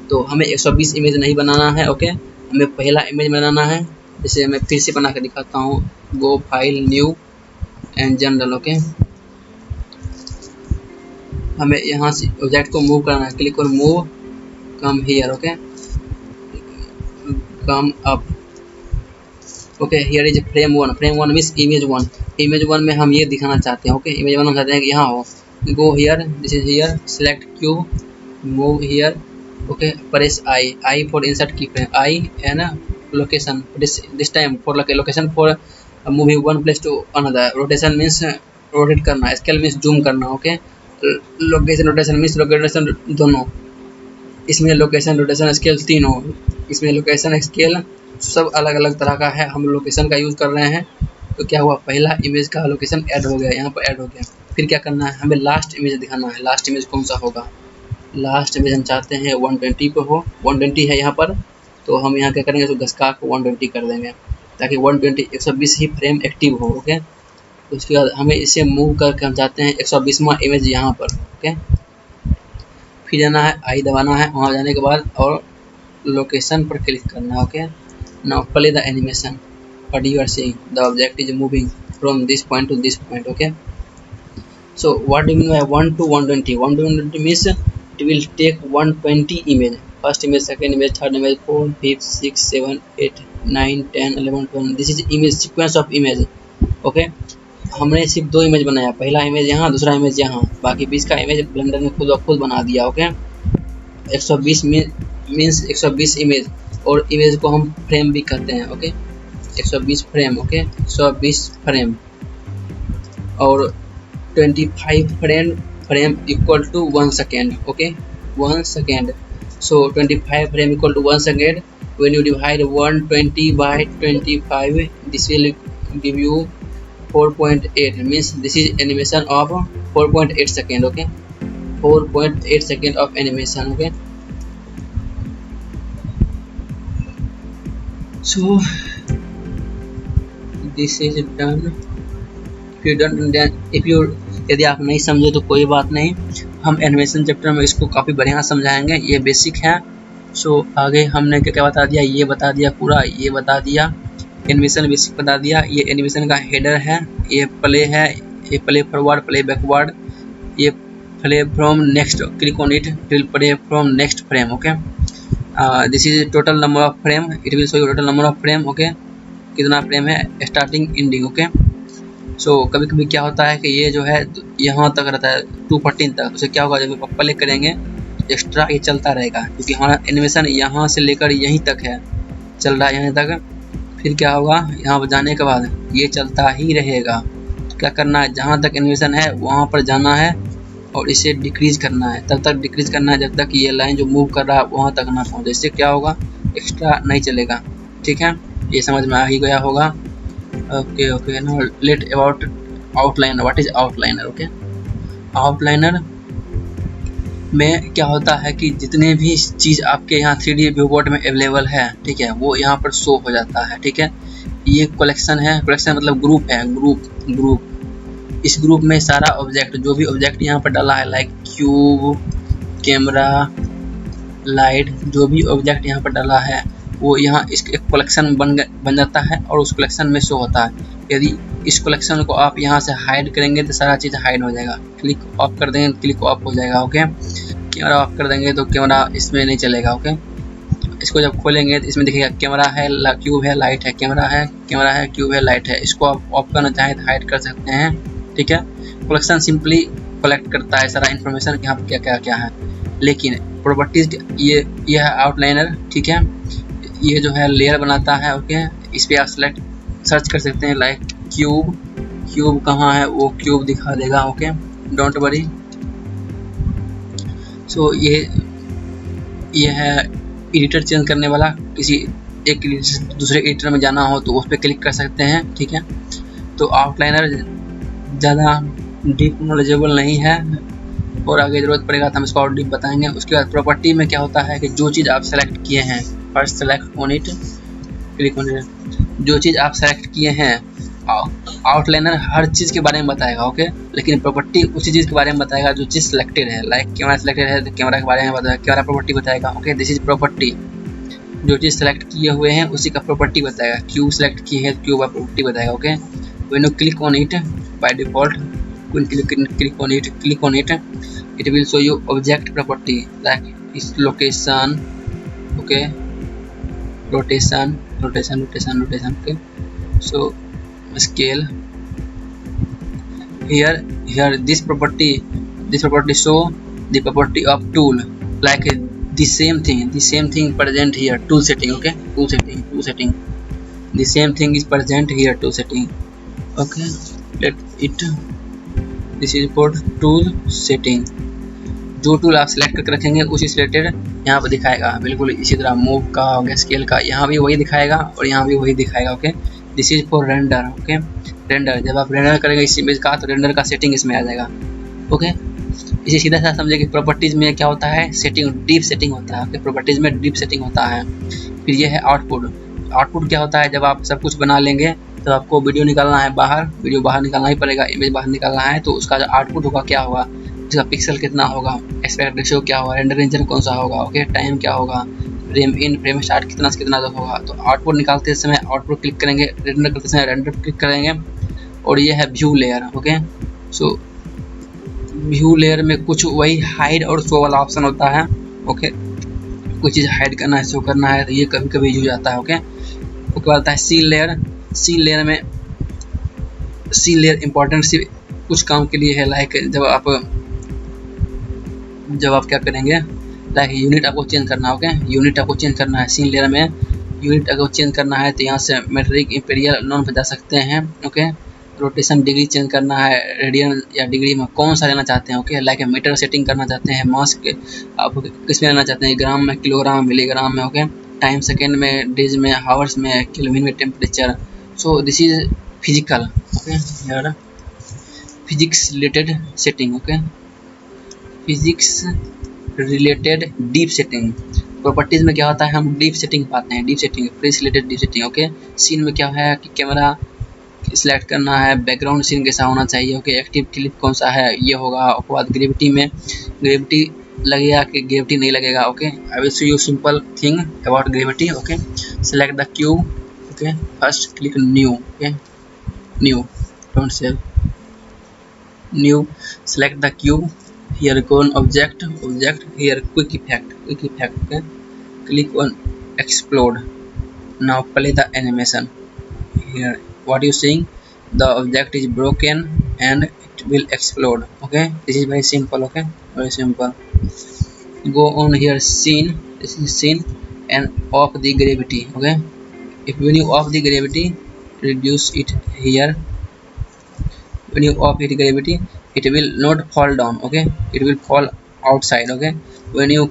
तो हमें 120 इमेज नहीं बनाना है, ओके, हमें पहला इमेज बनाना है। जैसे मैं फिर से बना कर दिखाता हूँ, go file new and general, okay. हमें यहाँ से ऑब्जेक्ट को मूव करना है, click on move, come here, okay, come up, okay. Here is frame 1, frame 1 means image 1, image 1 में हम ये दिखाना चाहते हैं, ओके, इमेज 1 हम चाहते हैं कि यहाँ हो, go here, this is here, select cube, move here, okay, press I for insert key frame, I and location, this time for location for moving one place to another, rotation means rotate करना, scale means zoom करना, okay, location rotation means location दोनों, इसमें location rotation scale तीनों, इसमें location scale सब अलग अलग तरह का है, हम लोकेशन का यूज़ कर रहे हैं। तो क्या हुआ, पहला इमेज का लोकेशन ऐड हो गया, यहाँ पर ऐड हो गया। फिर क्या करना है, हमें लास्ट इमेज दिखाना है, लास्ट इमेज कौन सा होगा, लास्ट इमेज हम चाहते हैं 120 पे हो, 120 है यहाँ पर, तो हम यहाँ क्या करेंगे, तो घसका को 120 कर देंगे ताकि 120 ही फ्रेम एक्टिव हो, ओके। तो उसके बाद हमें इसे मूव करके हम चाहते हैं 120वां इमेज यहाँ पर, ओके। फिर जाना है, आई दबाना है, वहाँ जाने के बाद और लोकेशन पर क्लिक करना है, okay. Now play the animation. What you are seeing? The object is moving from this point to this point. Okay. So what do you mean by 1 to 120? 1 to 120 means it will take 120 image. First image, second image, third image, 4, 5, 6, 7, 8, 9, 10, 11, 12. This is image sequence of image. Okay. हमने सिर्फ 2 image बनाया, पहला image यहाँ, दूसरा image यहाँ, बाकी 20 का image blender ने खुद बना दिया, ओके। 120 मीन्स 120 इमेज, और इमेज को हम फ्रेम भी कहते हैं, ओके, 120 फ्रेम, ओके, 120 फ्रेम, और 25 frame equal to 1 second, okay, 1 second. So 25 frame equal to 1 second. When you divide 120 by 25, this will give you 4.8, means this is animation of 4.8 second, okay, 4.8 second of animation, okay. So this is done. If you यदि आप नहीं समझे तो कोई बात नहीं, हम animation chapter में इसको काफ़ी बढ़िया समझाएंगे, ये बेसिक है। सो आगे हमने क्या क्या बता दिया, ये बता दिया पूरा, ये बता दिया एनिमेशन बेसिक बता दिया, ये एनिमेशन का हेडर है, ये प्ले है, ये प्ले फॉरवर्ड, प्ले बैकवर्ड, ये play from next, click on it, will play from next frame, okay. This is total number of frame, it will show you total number of frame, okay, कितना frame है, starting ending, okay. सो कभी कभी क्या होता है कि ये जो है यहाँ तक रहता है 214 तक, उसे क्या होगा, जब प्ले करेंगे एक्स्ट्रा ये चलता रहेगा, क्योंकि हमारा एनिमेशन यहाँ से लेकर यहीं तक है, चल रहा है यहाँ तक। फिर क्या होगा, यहाँ पर जाने के बाद ये चलता ही रहेगा। क्या करना है, जहाँ तक एनिमेशन है वहाँ पर जाना है और इसे डिक्रीज करना है, तब तक डिक्रीज करना है जब तक ये लाइन जो मूव कर रहा है वहाँ तक ना पहुँचे, इससे क्या होगा, एक्स्ट्रा नहीं चलेगा, ठीक है। ये समझ में आ ही गया होगा, okay okay. Now let about outliner, what is outliner, okay. Outliner में क्या होता है कि जितने भी चीज़ आपके यहाँ 3D व्यू बोर्ड में अवेलेबल है, ठीक है, वो यहाँ पर शो हो जाता है, ठीक है। ये कलेक्शन है, कलेक्शन मतलब ग्रुप है, ग्रुप। इस ग्रुप में सारा ऑब्जेक्ट, जो भी ऑब्जेक्ट यहाँ पर डाला है, लाइक क्यूब, कैमरा, लाइट, जो भी ऑब्जेक्ट यहाँ पर डाला है वो यहाँ इस एक कलेक्शन बन जाता है और उस कलेक्शन में शो होता है। यदि इस कलेक्शन को आप यहाँ से हाइड करेंगे तो सारा चीज़ हाइड हो जाएगा। क्लिक ऑफ कर देंगे, क्लिक ऑफ हो जाएगा, ओके। कैमरा ऑफ कर देंगे तो कैमरा इसमें नहीं चलेगा, ओके। इसको जब खोलेंगे तो इसमें देखिएगा कैमरा है, क्यूब है, लाइट है, कैमरा है, क्यूब है, लाइट है। इसको आप ऑफ करना चाहें तो हाइड कर सकते हैं, ठीक है। कलेक्शन सिंपली कलेक्ट करता है सारा इन्फॉर्मेशन कि यहाँ पर क्या क्या क्या है। लेकिन प्रॉपर्टीज ये है आउटलाइनर, ठीक है। ये जो है लेयर बनाता है, ओके। इस पर आप सर्च कर सकते हैं, लाइक क्यूब कहाँ है, वो क्यूब दिखा देगा, ओके, डोंट वरी। सो ये है एडिटर चेंज करने वाला। किसी एक दूसरे एडिटर में जाना हो तो उस पर क्लिक कर सकते हैं, ठीक है। तो आउटलाइनर ज़्यादा डीप नॉलेजेबल नहीं है और आगे ज़रूरत पड़ेगा तो हम इसको और डीप बताएंगे। उसके बाद प्रॉपर्टी में क्या होता है कि जो चीज़ आप सेलेक्ट किए हैं, first select on it, click on it. जो चीज़ आप सेलेक्ट किए हैं, आउटलाइनर हर चीज़ के बारे में बताएगा, ओके। लेकिन प्रॉपर्टी उसी चीज़ के बारे में बताएगा जो चीज़ सिलेक्टेड है। लाइक कैमरा सिलेक्टेड है तो कैमरा के बारे में बताएगा, कैमरा प्रॉपर्टी बताएगा, ओके। This is property. जो चीज़ सेलेक्ट किए हुए हैं उसी का प्रॉपर्टी बताएगा। क्यूब सेलेक्ट किए हैं तो क्यूब का प्रॉपर्टी बताएगा, okay. When you click on it by default, click on it, it will show you object property like its location, okay, rotation, okay. So scale here this property show the property of tool, like the same thing present here, tool setting, okay, tool setting, the same thing is present here, tool setting, okay. Let it, this is for tool setting. जो tool आप select करके रखेंगे उसी selected यहाँ पर दिखाएगा। बिल्कुल इसी तरह मूव का हो गया, स्केल का, यहाँ भी वही दिखाएगा और यहाँ भी वही दिखाएगा, okay. This is for render, okay. Render, जब आप रेंडर करेंगे इस इमेज का तो रेंडर का सेटिंग इसमें आ जाएगा, ओके। इसे सीधा सा समझे कि प्रॉपर्टीज में क्या होता है, सेटिंग, डीप सेटिंग होता है, ओके। प्रॉपर्टीज में डीप सेटिंग होता है। फिर ये है आउटपुट। आउटपुट क्या होता है, जब आप सब कुछ बना लेंगे तो आपको वीडियो निकालना है बाहर, वीडियो बाहर निकालना ही पड़ेगा, इमेज बाहर निकालना है, तो उसका जो आउटपुट होगा क्या होगा, उसका पिक्सल कितना होगा, एस्पेक्ट रेशियो क्या होगा, रेंडर इंजन कौन सा होगा, ओके, टाइम क्या होगा, फ्रेम इन फ्रेम स्टार्ट कितना से कितना तक होगा। तो आउटपुट निकालते समय आउटपुट क्लिक करेंगे, रेंडर करते समय रेंडर क्लिक करेंगे। और ये है व्यू लेयर, ओके। सो व्यू लेयर में कुछ वही हाइड और शो वाला ऑप्शन होता है, ओके। कोई चीज़ हाइड करना है, शो करना है, तो ये कभी कभी यूज आता है, ओके। उसके बाद आता है सीन लेयर। सीन लेयर में इंपॉर्टेंट सी कुछ काम के लिए है, लाइक जब आप क्या करेंगे, लाइक यूनिट आपको चेंज करना है, ओके। यूनिट आपको चेंज करना है सीन लेयर में। यूनिट अगर चेंज करना है तो यहाँ से मेट्रिक, इंपीरियल, नॉन पे जा सकते हैं, ओके। रोटेशन डिग्री चेंज करना है, रेडियन या डिग्री में कौन सा लेना चाहते हैं, ओके। लाइक मीटर सेटिंग करना चाहते हैं, मास के आप किस में लेना चाहते हैं, ग्राम में, किलोग्राम, मिलीग्राम में, ओके। टाइम सेकेंड में, डेज में, हावर्स में, केल्विन में, temperature. So this is physical, okay. यार physics related setting, okay. Physics related deep setting. Properties में क्या होता है, हम डीप सेटिंग पाते हैं, deep setting, physics related deep setting, okay. Scene में क्या है कि कैमरा सिलेक्ट करना है, बैकग्राउंड सीन कैसा होना चाहिए, ओके। एक्टिव क्लिप कौन सा है, ये होगा। उसके बाद ग्रेविटी में ग्रेविटी लगेगा कि ग्रेविटी नहीं लगेगा, okay. I will show you simple thing about gravity, okay. Select the cube, okay. First click new, okay, new, don't save, new, select the cube, here go on object, here quick effect, okay. Click on explode. Now play the animation. Here what you seeing, the object is broken and it will explode, okay. This is very simple, okay, very simple. Go on here scene, this is scene, and off the gravity, okay. When you off the gravity, reduce it here. When you off it gravity, it will not fall down, okay, it will fall outside, okay. When you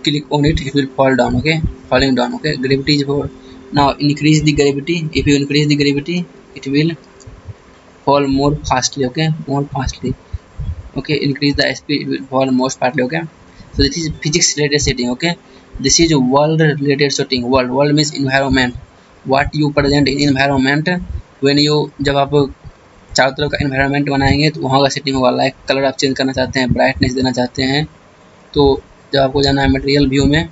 click on it, it will fall down, okay, falling down, okay. Gravity is for, now increase the gravity. If you increase the gravity, it will fall more fastly, okay, more fastly, okay. Increase the speed, it will fall more fastly, okay. So this is physics related setting. Okay, this is world related setting. World means environment. What you present in environment when you, जब आप चारों तरफ का environment बनाएंगे तो वहाँ का setting होगा. लाइक कलर आप चेंज करना चाहते हैं, ब्राइटनेस देना चाहते हैं, तो जब आपको जाना है मटेरियल व्यू में,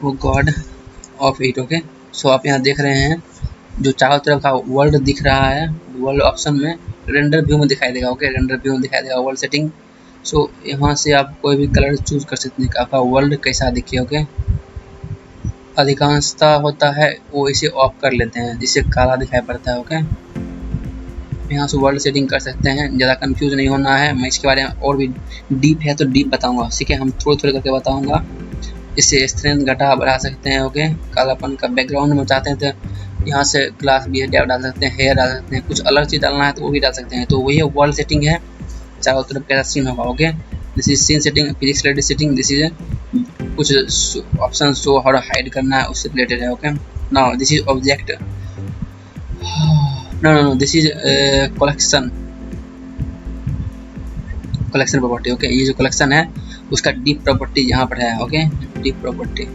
वो गॉड ऑफ इट. ओके, सो आप यहाँ देख रहे हैं जो चारों तरफ का वर्ल्ड दिख रहा है, वर्ल्ड ऑप्शन में रेंडर व्यू में दिखाई देगा. ओके, रेंडर व्यू में दिखाई देगा वर्ल्ड सेटिंग. सो यहाँ से आप कोई भी कलर चूज कर सकते हैं, आपका वर्ल्ड कैसा दिखे. ओके, अधिकांशता होता है वो इसे ऑफ कर लेते हैं जिससे काला दिखाई पड़ता है. ओके, यहाँ से वर्ल्ड सेटिंग कर सकते हैं. ज़्यादा कंफ्यूज नहीं होना है, मैं इसके बारे में और भी डीप है तो डीप बताऊंगा. ठीक है, हम थोड़े थोड़े करके बताऊंगा. इससे स्ट्रेंथ घटा बढ़ा सकते हैं. ओके, कालापन का बैकग्राउंड में चाहते हैं तो यहाँ से ग्लास भी डाल सकते हैं, हेयर डाल सकते हैं, कुछ अलग चीज़ डालना है तो वो भी डाल सकते हैं. तो वही वर्ल्ड सेटिंग है, चारों तरफ कैसा सीन होगा. Okay, this is scene setting, physics related setting. This is कुछ ऑप्शन शो हाउ हाइड करना है उससे रिलेटेड है. Okay, now this is object, no this is collection property. Okay, ये जो कलेक्शन है उसका डीप प्रॉपर्टी यहाँ पर है. Okay, deep property,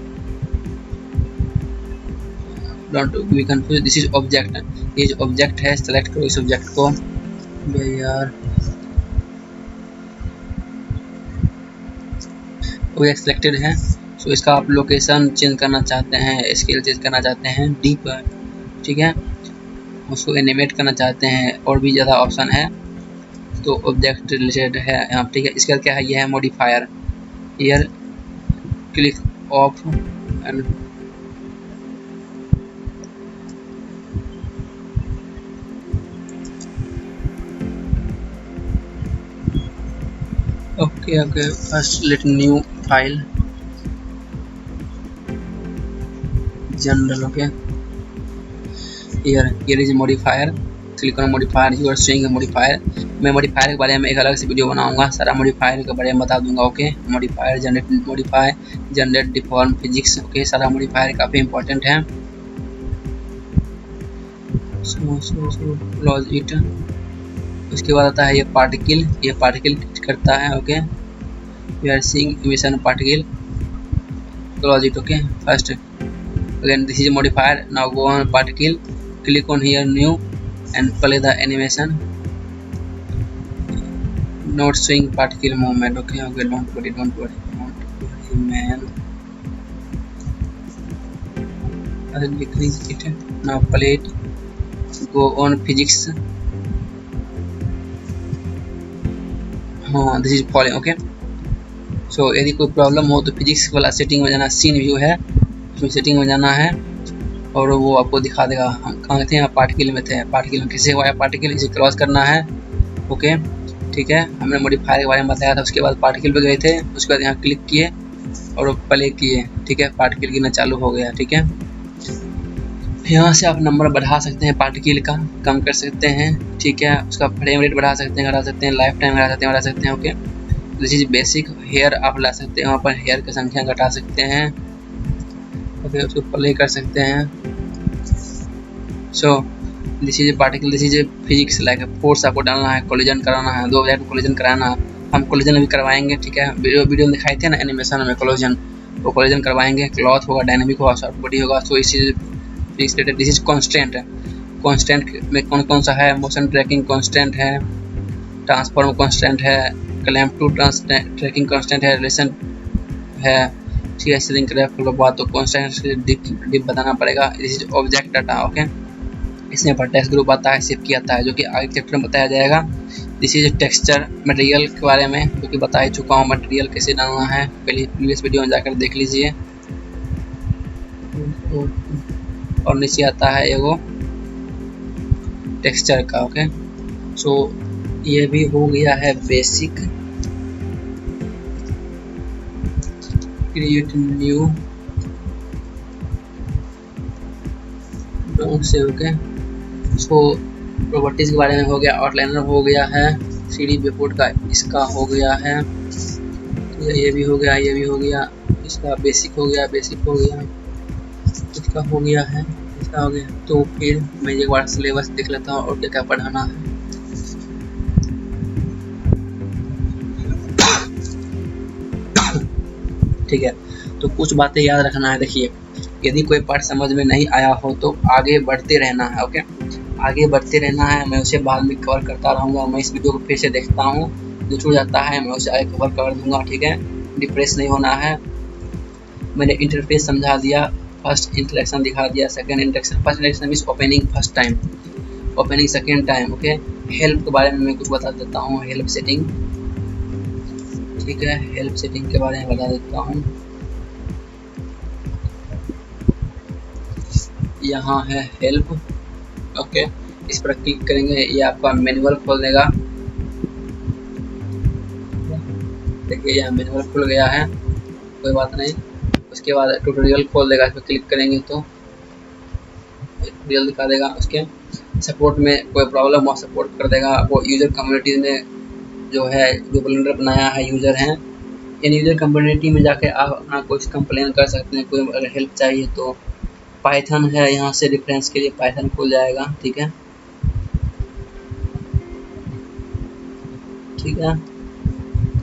don't be confuse. This is object, ये जो ऑब्जेक्ट है सेलेक्ट करो इस ऑब्जेक्ट को. यार ऑब्जेक्ट सिलेक्टेड है, सो इसका आप लोकेशन चेंज करना चाहते हैं, स्केल चेंज करना चाहते हैं, डीप, ठीक है, उसको एनिमेट करना चाहते हैं, और भी ज़्यादा ऑप्शन है. तो ऑब्जेक्ट रिलेटेड है यहाँ, ठीक है. इसका क्या है, ये है modifier. Here click off and okay first let new file general. Okay, here is modifier, click on modifier, you are showing modifier. मैं मॉडिफायर के बारे में एक अलग से वीडियो बनाऊंगा, सारा मॉडिफायर के बारे में बता दूंगा. Okay, modifier generate deform physics. Okay, सारा मॉडिफायर काफ़ी इंपॉर्टेंट है. Close it. उसके बाद आता है ये पार्टिकल करता है. Okay, we are seeing emission particle, close it. Okay, first again this is modifier. Now go on particle, click on here new and play the animation. Not showing particle movement. Okay, don't worry man. I'll decrease it. Now play it. Go on physics. This is falling. Okay, so यदि कोई problem हो तो physics वाला setting में जाना, scene view है setting में जाना है और वो आपको दिखा देगा. हम कहाँ थे, यहाँ पार्टिकल में थे. पार्टिकल में कैसे हुआ है, पार्टिकल इसे क्रॉस करना है. ओके, ठीक है, हमने मॉडिफायर के बारे में बताया था. उसके बाद पार्टिकल पे गए थे, उसके बाद यहाँ क्लिक किए और प्ले किए. ठीक है, पार्टिकल गिरना चालू हो गया. ठीक है, यहाँ से आप नंबर बढ़ा सकते हैं, पार्टिकल का कम कर सकते हैं. ठीक है, उसका फ्रेम रेट बढ़ा सकते हैं, घटा सकते हैं, लाइफ टाइम बढ़ा सकते हैं. Okay, this is basic. Hair आप ला सकते हैं, वहाँ पर हेयर की संख्या घटा सकते हैं. ओके, उसको प्ले कर सकते हैं. सो this is particle, this is physics like force आपको डालना है, कोलिजन कराना है, दो ऑब्जेक्ट कोलिजन कराना है. हम कोलिजन अभी करवाएंगे. ठीक है, वीडियो में दिखाई थे ना एनिमेशन में कोलिजन, वो कोलिजन करवाएंगे. क्लॉथ होगा, डायनेमिक होगा, सॉफ्ट बॉडी होगा. सो इस physics related. This is constant है. कॉन्स्टेंट में कौन सा है, मोशन ट्रैकिंग कॉन्स्टेंट है, ट्रांसफॉर्म कॉन्स्टेंट है, क्लैम्प टू ट्रैकिंग कॉन्स्टेंट है, रिलेशन है. ठीक है, स्ट्रिंग ग्राफ को बात तो कॉन्स्टेंट डिप बताना पड़ेगा. This is object data. Okay, इसमें वर्टेक्स ग्रुप आता है, शेप की आता है, जो कि आगे चैप्टर में बताया जाएगा. दिस इज टेक्सचर, मटेरियल के बारे में जो कि बता ही चुका हूँ, मटेरियल कैसे डालना है, पहले प्रीवियस वीडियो में जाकर देख लीजिए. और नीचे आता है एगो टेक्सचर का. ओके, सो ये भी हो गया है बेसिक. क्रिएट न्यू से. ओके, सो प्रॉपर्टीज के बारे में हो गया, आउटलाइनर हो गया है, 3D विपोर्ट का इसका हो गया है. ये भी हो गया, ये भी हो गया, इसका बेसिक हो गया, इसका हो गया है. इसका हो गया। तो फिर मैं एक बार सिलेबस देख लेता हूँ और क्या क्या पढ़ाना है। ठीक है, तो कुछ बातें याद रखना है। देखिए, यदि कोई पार्ट समझ में नहीं आया हो तो आगे बढ़ते रहना है। ओके, आगे बढ़ते रहना है। मैं उसे बाद में कवर करता रहूँगा। मैं इस वीडियो को फिर से देखता हूँ, जो छूट जाता है मैं उसे आगे कवर कर दूँगा। ठीक है, डिप्रेस नहीं होना है। मैंने इंटरफेस समझा दिया, फर्स्ट इंटरेक्शन दिखा दिया, second interaction. First interaction means opening first time, opening second time. Okay, help के बारे में मैं कुछ बता देता हूँ। हेल्प सेटिंग, ठीक है, हेल्प सेटिंग के बारे में बता देता हूँ। यहाँ है हेल्प। ओके, इस पर क्लिक करेंगे, ये आपका मैनुअल खोल देगा। देखिए, यहाँ मैनुअल खुल गया है, कोई बात नहीं। उसके बाद ट्यूटोरियल खोल देगा, इस पर क्लिक करेंगे तो ट्यूटोरियल दिखा देगा। उसके सपोर्ट में कोई प्रॉब्लम हो सपोर्ट कर देगा। वो यूजर कम्युनिटी में जो है, जो ब्लेंडर बनाया है यूजर हैं, इन यूजर कम्युनिटी में जाके आप अपना कुछ कंप्लेन कर सकते हैं। कोई अगर हेल्प चाहिए तो पाइथन है, यहाँ से रेफरेंस के लिए पाइथन खुल जाएगा। ठीक है, ठीक है।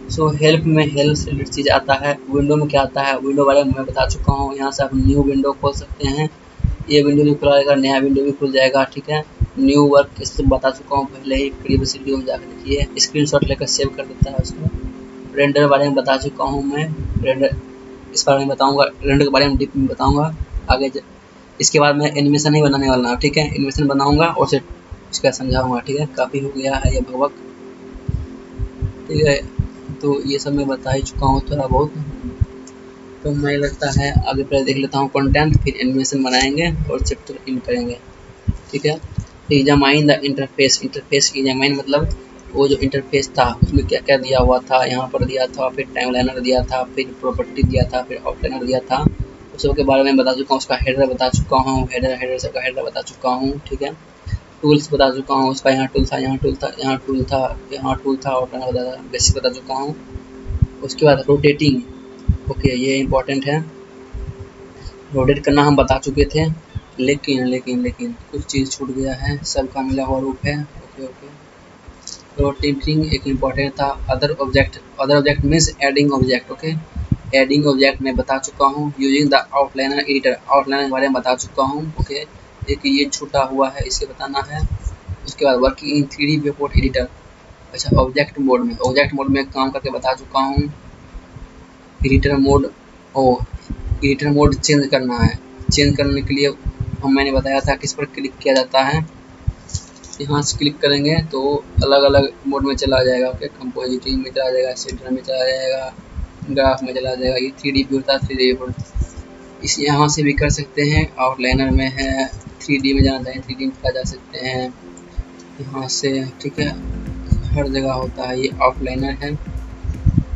सो हेल्प में हेल्प से रिलेटेड चीज़ आता है। विंडो में क्या आता है, विंडो बारे में मैं बता चुका हूँ। यहाँ से आप न्यू विंडो खोल सकते हैं। ये विंडो भी खुला रहेगा, नया विंडो भी खुल जाएगा। ठीक है, न्यू वर्क इससे बता चुका हूँ पहले ही, प्रीवियस वीडियो में जाकर देखिए। स्क्रीनशॉट लेकर सेव कर देता है उसको। रेंडर बारे में बता चुका हूँ मैं, रेंडर इस बारे में बताऊँगा, रेंडर के बारे में डीप में बताऊँगा आगे। इसके बाद मैं एनिमेशन ही बनाने वाला हूँ। ठीक है, एनिमेशन बनाऊँगा और उसे इसका समझाऊँगा। ठीक है, काफ़ी हो गया है ये भगवक। ठीक है, तो ये सब मैं बता ही चुका हूँ थोड़ा बहुत। तो मुझे लगता है आगे पहले देख लेता हूँ कंटेंट, फिर एनिमेशन बनाएंगे और चैप्टर इन करेंगे। ठीक है, examine the interface. Interface examine मतलब वो जो इंटरफेस था उसमें क्या क्या दिया हुआ था, यहाँ पर दिया था, फिर टाइमलाइनर दिया था, फिर प्रॉपर्टी दिया था, फिर आउटलाइनर दिया था। उस सब के बारे में बता चुका हूँ। उसका हेडर बता चुका हूँ, हेडर सबका हेडर बता चुका हूँ। ठीक है, टूल्स बता चुका हूँ। उसका यहाँ टूल था, यहाँ टूल था, यहाँ टूल था, यहाँ टूल था, आउटलाइनर बता, बेसिक बता चुका हूँ। उसके बाद रोटेटिंग, ओके, ये इम्पोर्टेंट है। रोटेट करना हम बता चुके थे, लेकिन कुछ चीज़ छूट गया है, सबका मिला हुआ रूप है। ओके, रोटेटिंग एक इम्पोर्टेंट था। Other object means adding object. Okay, adding object मैं बता चुका हूँ। Using the outliner editor, outliner के बारे में बता चुका हूँ। ओके, एक ये छूटा हुआ है, इसे बताना है। उसके बाद working in 3D view editor. अच्छा, ऑब्जेक्ट मोड में काम करके बता चुका हूँ। Editor mode, editor mode change करना है। चेंज करने के लिए मैंने बताया था किस पर क्लिक किया जाता है। यहाँ से क्लिक करेंगे तो अलग अलग मोड में चला जाएगा। ओके, कंपोजिटिंग में चला जाएगा, शेडर में चला जाएगा, ग्राफ में चला जाएगा। ये 3D व्यू था, 3D व्यू इस यहाँ से भी कर सकते हैं। आउटलाइनर में है, 3D में जाना चाहिए 3D में जा सकते हैं यहाँ से। ठीक है, हर जगह होता है। ये आउटलाइनर है,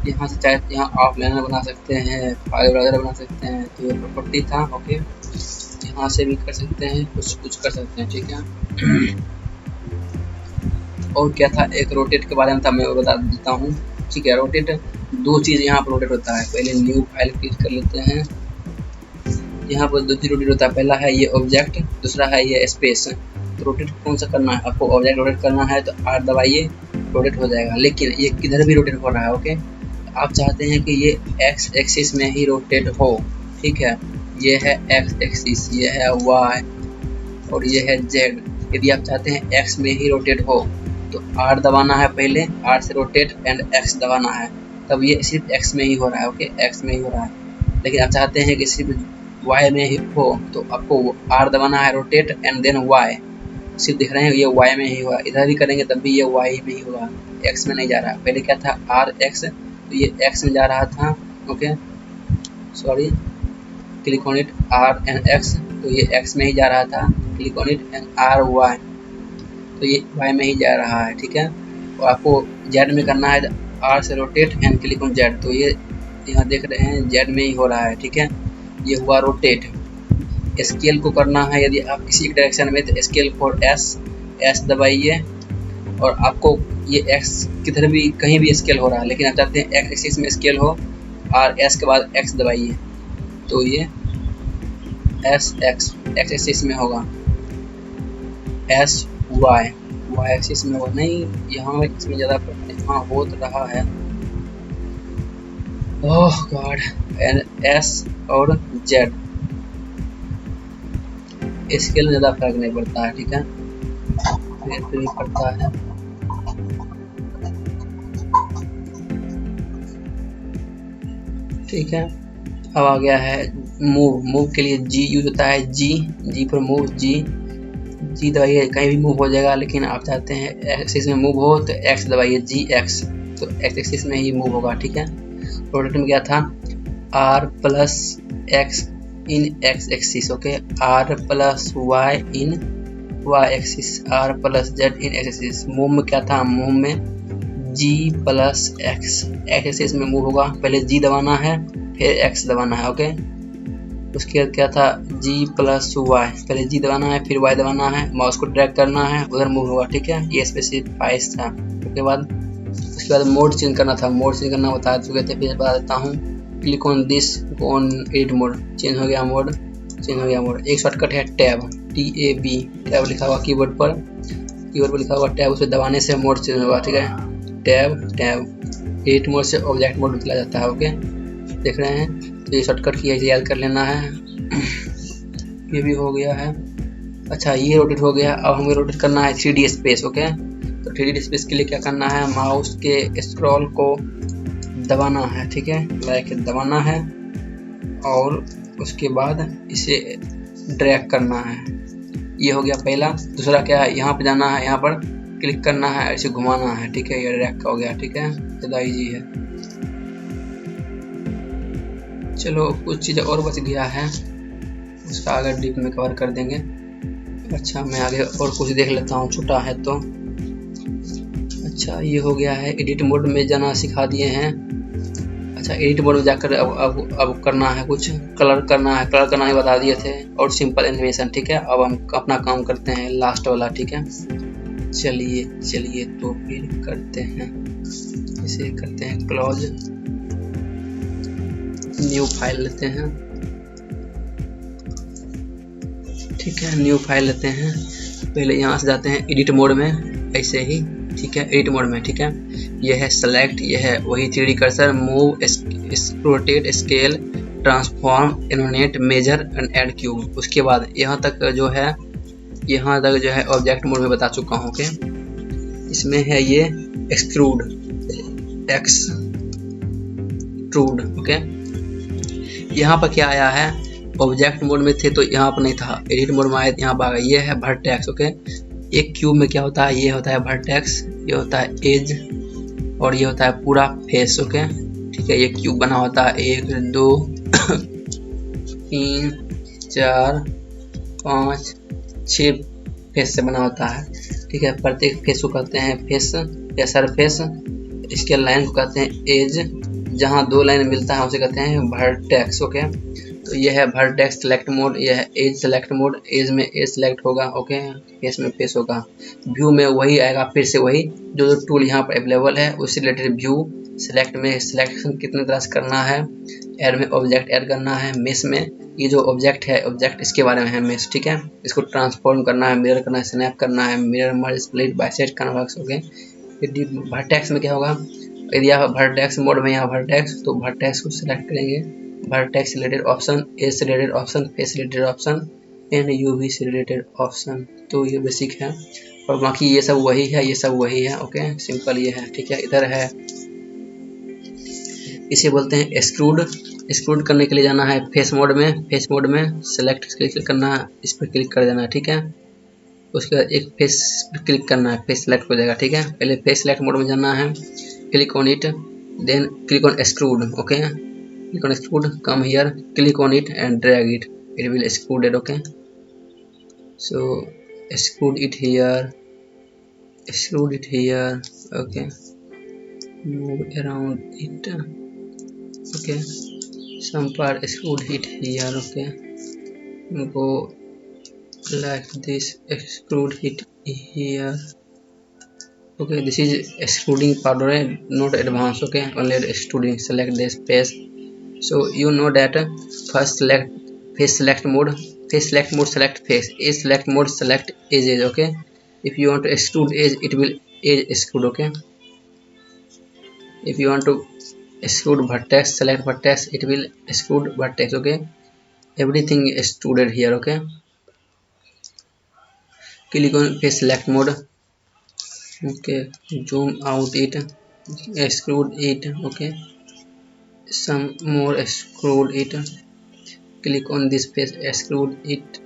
यहाँ से चाहे यहाँ आउटलाइनर बना सकते हैं, फाइल वगैरह बना सकते हैं। तो ये प्रॉपर्टी था। ओके, यहाँ से भी कर सकते हैं, कुछ कर सकते हैं। ठीक है, और क्या था, एक रोटेट के बारे में था, मैं बता देता हूँ। ठीक है, रोटेट दो चीज़ यहाँ पर रोटेट होता है। पहले न्यू फाइल क्लिक कर लेते हैं। यहाँ पर दो चीज़ रोटेट होता है, पहला है ये ऑब्जेक्ट, दूसरा है ये स्पेस। तो रोटेट कौन सा करना है आपको, ऑब्जेक्ट रोटेट करना है तो R दबाइए, रोटेट हो जाएगा। लेकिन ये किधर भी रोटेट हो रहा है। ओके, आप चाहते हैं कि ये एक्स एक्सिस में ही रोटेट हो। ठीक है, ये है एक्स एक्सिस, ये है वाई और ये है जेड। यदि आप चाहते हैं एक्स में ही रोटेट हो तो R दबाना है पहले, R से रोटेट एंड X दबाना है, तब ये सिर्फ X में ही हो रहा है। ओके, X में ही हो रहा है। लेकिन आप चाहते हैं कि सिर्फ Y में ही हो तो आपको R दबाना है, रोटेट एंड देन Y। सिर्फ दिख रहे हैं ये Y में ही होगा, इधर भी करेंगे तब भी ये Y में ही होगा, X में नहीं जा रहा है। पहले क्या था R X, तो ये X में जा रहा था। Okay, sorry, click on it R and X, तो ये X में ही जा रहा था। Click on it and R Y, तो ये Y में ही जा रहा है। ठीक है, और आपको Z में करना है, R से rotate and click on Z, तो ये यहाँ देख रहे हैं Z में ही हो रहा है। ठीक है, ये हुआ रोटेट। स्केल को करना है, यदि आप किसी एक डायरेक्शन में तो स्केल फॉर S दबाइए, और आपको ये X किधर भी कहीं भी स्केल हो रहा है, लेकिन आप चाहते हैं X एक्सिस में स्केल हो, R S के बाद X दबाइए, तो ये S X एक्स एक्सिस में होगा, एस वाई वाई एक्सिस में होगा। नहीं, यहाँ इसमें ज़्यादा हाँ हो तो रहा है। ओह गॉड, एस और जेड इसके लिए ज़्यादा फर्क नहीं पड़ता है, ठीक है, फिर भी पड़ता है। ठीक है, अब आ गया है मूव। मूव के लिए जी यूज होता है, जी पर मूव, जी दबाइए कहीं भी मूव हो जाएगा, लेकिन आप चाहते हैं एक्सिस में मूव हो तो एक्स दबाइए, जी एक्स, तो एक्स एक्सिस में ही मूव होगा, ठीक है। प्रोडक्ट में क्या था, R plus X in X axis, okay, R plus Y in Y axis, R plus Z in X axis. Move में क्या था, मूव में G plus X, X axis में मूव होगा, पहले जी दबाना है फिर एक्स दबाना है, ओके। उसके बाद क्या था, जी प्लस वाई, पहले जी दबाना है फिर वाई दबाना है, माउस को ड्रैग करना है उधर मूव होगा, ठीक है, ये स्पेसिफाइज था। उसके बाद मोड चेंज करना था, मोड चेंज करना बता चुके थे, फिर बता देता हूँ। Click on this on edit mode, change हो गया मोड, चेंज हो गया मोड। एक शॉर्टकट है टैब, TAB, टैब लिखा हुआ कीबोर्ड पर लिखा हुआ टैब, उसे दबाने से मोड चेंज होगा, ठीक है। टैब एडिट मोड से ऑब्जेक्ट मोड में चला जाता है, ओके, देख रहे हैं। तो ये शॉर्टकट की है, याद कर लेना है। ये भी हो गया है। अच्छा, ये रोटेट हो गया। अब हमें रोटेट करना है 3D स्पेस, ओके। तो 3D स्पेस के लिए क्या करना है, माउस के स्क्रॉल को दबाना है, ठीक है, लाइक दबाना है, और उसके बाद इसे ड्रैग करना है। ये हो गया पहला। दूसरा क्या है, यहाँ पे जाना है, यहाँ पर क्लिक करना है, ऐसे घुमाना है, ठीक है, ये ड्रैग हो गया, ठीक है, ज़्यादा ईजी है। चलो कुछ चीज़ और बच गया है, उसका आगे डीप में कवर कर देंगे। अच्छा, मैं आगे और कुछ देख लेता हूँ, छोटा है तो। अच्छा, ये हो गया है। एडिट मोड में जाना सिखा दिए हैं। अच्छा, एडिट मोड में जाकर अब करना है कुछ, कलर करना है, कलर करना ही बता दिए थे, और सिंपल एनिमेशन, ठीक है। अब हम अपना काम करते हैं लास्ट वाला, ठीक है। चलिए तो फिर करते हैं, इसे करते हैं क्लोज, न्यू फाइल लेते हैं, ठीक है, न्यू फाइल लेते हैं। पहले यहाँ से जाते हैं एडिट मोड में, ऐसे ही, ठीक है, एडिट मोड में, ठीक है। ये है सेलेक्ट, ये है वही 3D cursor, move, rotate, scale, transform, animate, measure and add cube. उसके बाद यहाँ तक जो है ऑब्जेक्ट मोड में बता चुका हूँ, ओके। इसमें है ये एक्सट्रूड, ओके। यहाँ पर क्या आया है, ऑब्जेक्ट मोड में थे तो यहाँ पर नहीं था, एडिट मोड में आए यहाँ पर आ गया। ये है वर्टेक्स, ओके। एक क्यूब में क्या होता है, ये होता है वर्टेक्स, ये होता है एज, और ये होता है पूरा फेस, ओके, ठीक है। ये क्यूब बना होता है 1 2 3 4 5 6 फेस से बना होता है, ठीक है। प्रत्येक फेस को कहते हैं फेस या सरफेस। इसके लाइन को कहते हैं एज, जहाँ दो लाइन मिलता है उसे कहते हैं वर्टेक्स, ओके। तो ये है वर्टेक्स सेलेक्ट मोड, ये है एज सेलेक्ट मोड। एज में एज सेलेक्ट होगा, ओके, फेस में फेस होगा। व्यू में वही आएगा, फिर से वही जो टूल यहाँ पर अवेलेबल है उससे रिलेटेड व्यू। सेलेक्ट में सिलेक्शन कितने तरह से करना है, ऐड में ऑब्जेक्ट ऐड करना है, मेश में ये जो ऑब्जेक्ट है, ऑब्जेक्ट इसके बारे में है मेश, ठीक है। इसको ट्रांसफॉर्म करना है, मिरर करना है, स्नैप करना है, mirror merge split bisect converse, okay. Vertex में क्या होगा, यदि आप वर्टेक्स मोड में यहाँ वर्टेक्स, तो वर्टेक्स को सिलेक्ट करेंगे, वर्टेक्स रिलेटेड ऑप्शन, एज से related option, face related option and UV से रिलेटेड ऑप्शन। तो ये बेसिक है, और बाकी ये सब वही है, ये सब वही है, ओके, सिंपल ये है, ठीक है। इधर है, इसे बोलते हैं एक्सट्रूड करने के लिए जाना है फेस मोड में सेलेक्ट क्लिक करना है, इस पर क्लिक कर देना है, ठीक है। उसके बाद एक फेस क्लिक करना है, फेस सेलेक्ट हो जाएगा, ठीक है। पहले फेस सेलेक्ट मोड में जाना है, click on it, then click on extrude, okay, click on extrude, come here, click on it and drag it, it will extruded, okay. So extrude it here, okay, move around it, okay, some part extrude it here, okay, go like this, extrude it here, okay. This is extruding part, right? Not advanced, okay, only extruding. Select this face. So you know that first select face select mode, face select mode, select face, age select mode, select edges. Okay, if you want to exclude edge, it will edge exclude. Okay, if you want to exclude vertex, select vertex, it will exclude vertex. Okay, everything is excluded here. Okay, click on face select mode. Okay, zoom out it, exclude it. Okay, some more, exclude it. Click on this face, exclude it.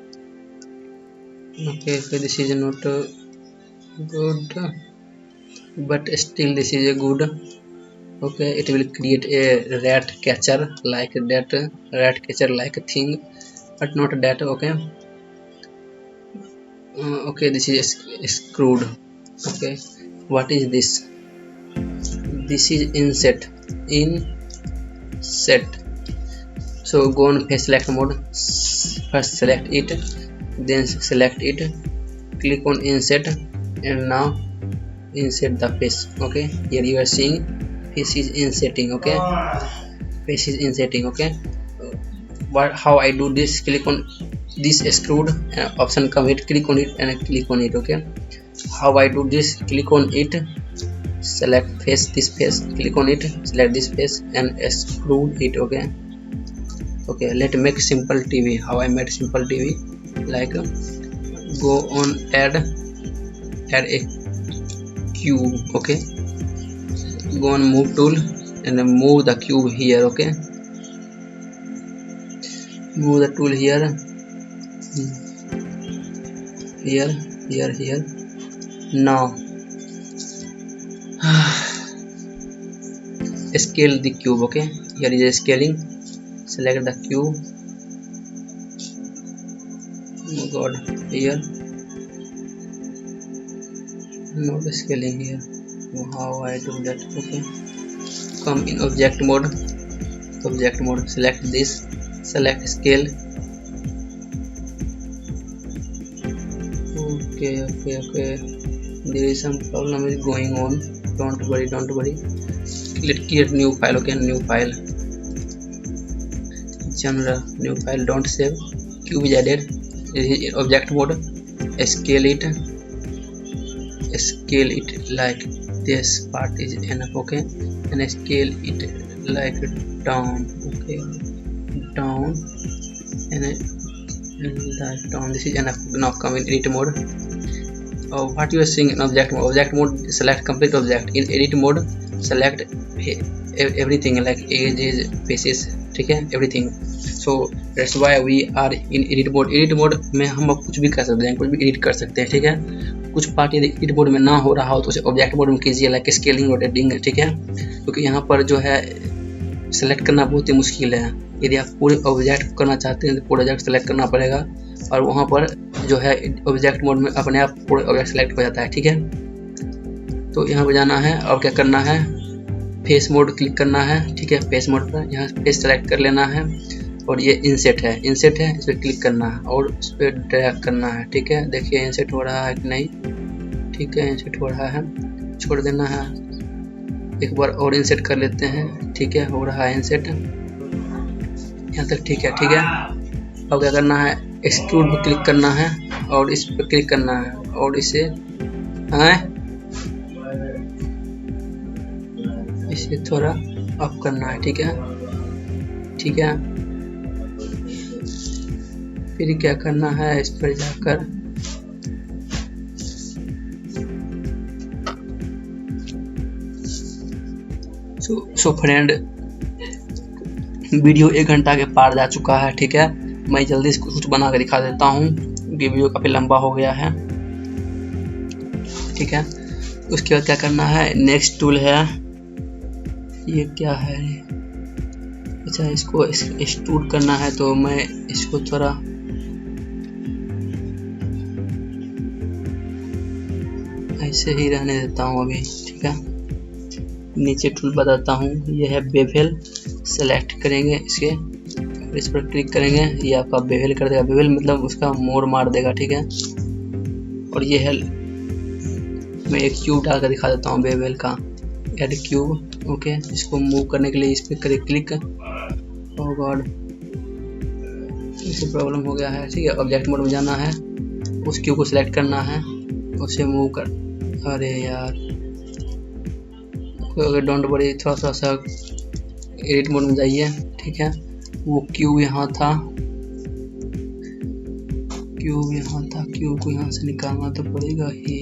Okay, so this is not good, but still this is a good. Okay, it will create a rat catcher like that, rat catcher like a thing, but not that. Okay, okay, this is screwed. Okay, what is this? This is inset. So go on face select mode, first select it, then select it, click on inset, and now insert the face. Okay, here you are seeing face is inserting. Okay, face is inserting. Okay, how I do this? Click on this extrude option, come it, click on it and click on it. Okay, how I do this? Click on it, select face, this face, click on it, select this face and extrude it. Okay, okay, let's make simple TV. How I made simple TV? Like go on add a cube. Okay, go on move tool and then move the cube here. Okay, move the tool here, here. Now scale the cube. Okay, here is a scaling, select the cube. Oh god, here not scaling here. How I do that? Okay, come in object mode, select this, select scale. Okay, there is some problem is going on. Don't worry. Let's create new file. Okay, new file, genre, new file, don't save. Cube is added, object mode, scale it like this part is enough. Okay, and scale it like down. Okay, down and like down. This is enough. Now come in edit mode. What you are seeing in object mode, select complete object. In edit mode, select everything like edges, faces, ठीक है, everything. So that's why we are in edit mode में हम कुछ भी कर सकते हैं, कुछ भी एडिट कर सकते हैं. ठीक है, कुछ पार्ट यदि एडिट मोड में ना हो रहा हो तो उसे ऑब्जेक्ट मोड में कीजिए, लाइक स्केलिंग, रोटेटिंग. ठीक है, क्योंकि यहाँ पर जो है सेलेक्ट करना बहुत ही मुश्किल है. यदि आप पूरे ऑब्जेक्ट करना चाहते हैं तो पूरा ऑब्जेक्ट सेलेक्ट करना पड़ेगा, और वहाँ पर जो है ऑब्जेक्ट मोड में अपने आप पूरे ऑब्जेक्ट सेलेक्ट हो जाता है. ठीक है, तो यहाँ पर जाना है और क्या करना है, फेस मोड क्लिक करना है. ठीक है, फेस मोड पर यहाँ फेस सेलेक्ट कर लेना है, और ये इंसेट है, इस पर क्लिक करना है और इस पर ड्रैग करना है. ठीक है, देखिए इंसेट हो रहा है कि नहीं. ठीक है, इंसेट हो रहा है, छोड़ देना है. एक बार और इंसेट कर लेते हैं. ठीक है, हो रहा है इंसेट यहाँ तक. ठीक है, अब क्या करना है, एक्सट्रूड पर क्लिक करना है और इस पर क्लिक करना है और इसे थोड़ा अप करना है. ठीक है, फिर क्या करना है, इस पर जाकर सो फ्रेंड, वीडियो 1 घंटा के पार जा चुका है. ठीक है, मैं जल्दी से कुछ बना कर दिखा देता हूँ, वीडियो काफ़ी लंबा हो गया है. ठीक है, उसके बाद क्या करना है, नेक्स्ट टूल है, ये क्या है, अच्छा इसको एक्सट्रूड करना है, तो मैं इसको थोड़ा ऐसे ही रहने देता हूँ अभी. ठीक है, नीचे टूल बताता हूँ, ये है बेवल. सेलेक्ट करेंगे इसके, इस पर क्लिक करेंगे, ये आपका बेवल कर देगा. बेवल मतलब उसका मोड़ मार देगा. ठीक है, और ये है, मैं एक क्यूब डाल कर दिखा देता हूँ बेवल का, ऐड क्यूब. ओके, इसको मूव करने के लिए इस पर करें क्लिक. ओह गॉड, इसे प्रॉब्लम हो गया है, ठीक है। ऑब्जेक्ट मोड में जाना है, उस क्यूब को सिलेक्ट करना है, उसे मूव कर, अरे यार डोंट वरी, थोड़ा सा एडिट मोड में जाइए, ठीक है। वो क्यूब यहाँ था, क्यूब को यहाँ से निकालना तो पड़ेगा ही।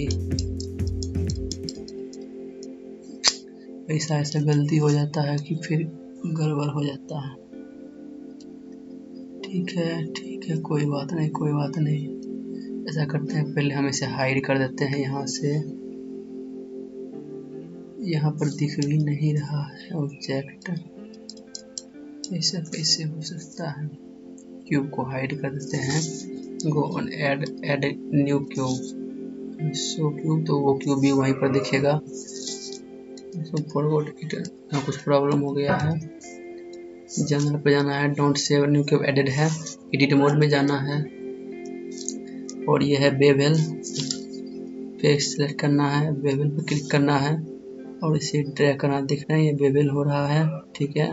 ऐसा गलती हो जाता है कि फिर गड़बड़ हो जाता है। ठीक है, कोई बात नहीं। ऐसा करते हैं, पहले हम इसे हाइड कर देते हैं यहाँ से। यहाँ पर दिख भी नहीं रहा है ऑब्जेक्ट, ऐसा कैसे हो सकता है। क्यूब को हाइड कर देते हैं, go on add new cube, show cube, तो वो क्यूब भी वहीं पर दिखेगा। फॉरवर्ड इट, कुछ प्रॉब्लम हो गया है। जनरल पे जाना है, don't save new cube added है, एडिट मोड में जाना है, और ये है बेवल पे सेलेक्ट करना है, बेवल पे क्लिक करना है और इसे ड्रैग करना। दिख रहे हैं ये बेवल हो रहा है, ठीक है।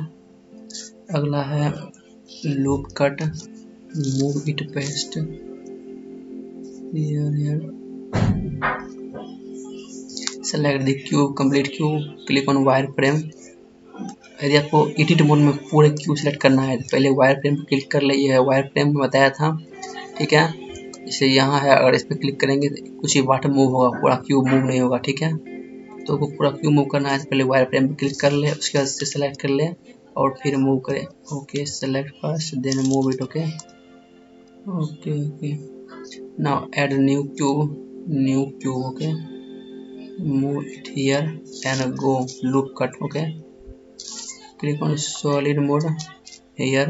अगला है loop cut, move it paste, select the cube, complete cube, click on wire frame. यदि आपको एडिट मोड में पूरे क्यूब सेलेक्ट करना है, पहले वायर फ्रेम पर क्लिक कर ले, ये है वायर फ्रेम में बताया था, ठीक है। इसे यहाँ है, अगर इस पर क्लिक करेंगे तो कुछ ही वाटर मूव होगा, पूरा क्यूब मूव नहीं होगा, ठीक है। तो वो पूरा क्यूब मूव करना है तो पहले वायर फ्रेम पर क्लिक कर ले, उसके बाद से सेलेक्ट कर ले और फिर मूव करें। Okay, select first then move it, okay. Now add new cube, okay, move it here and go loop cut, okay. Click on solid mode here,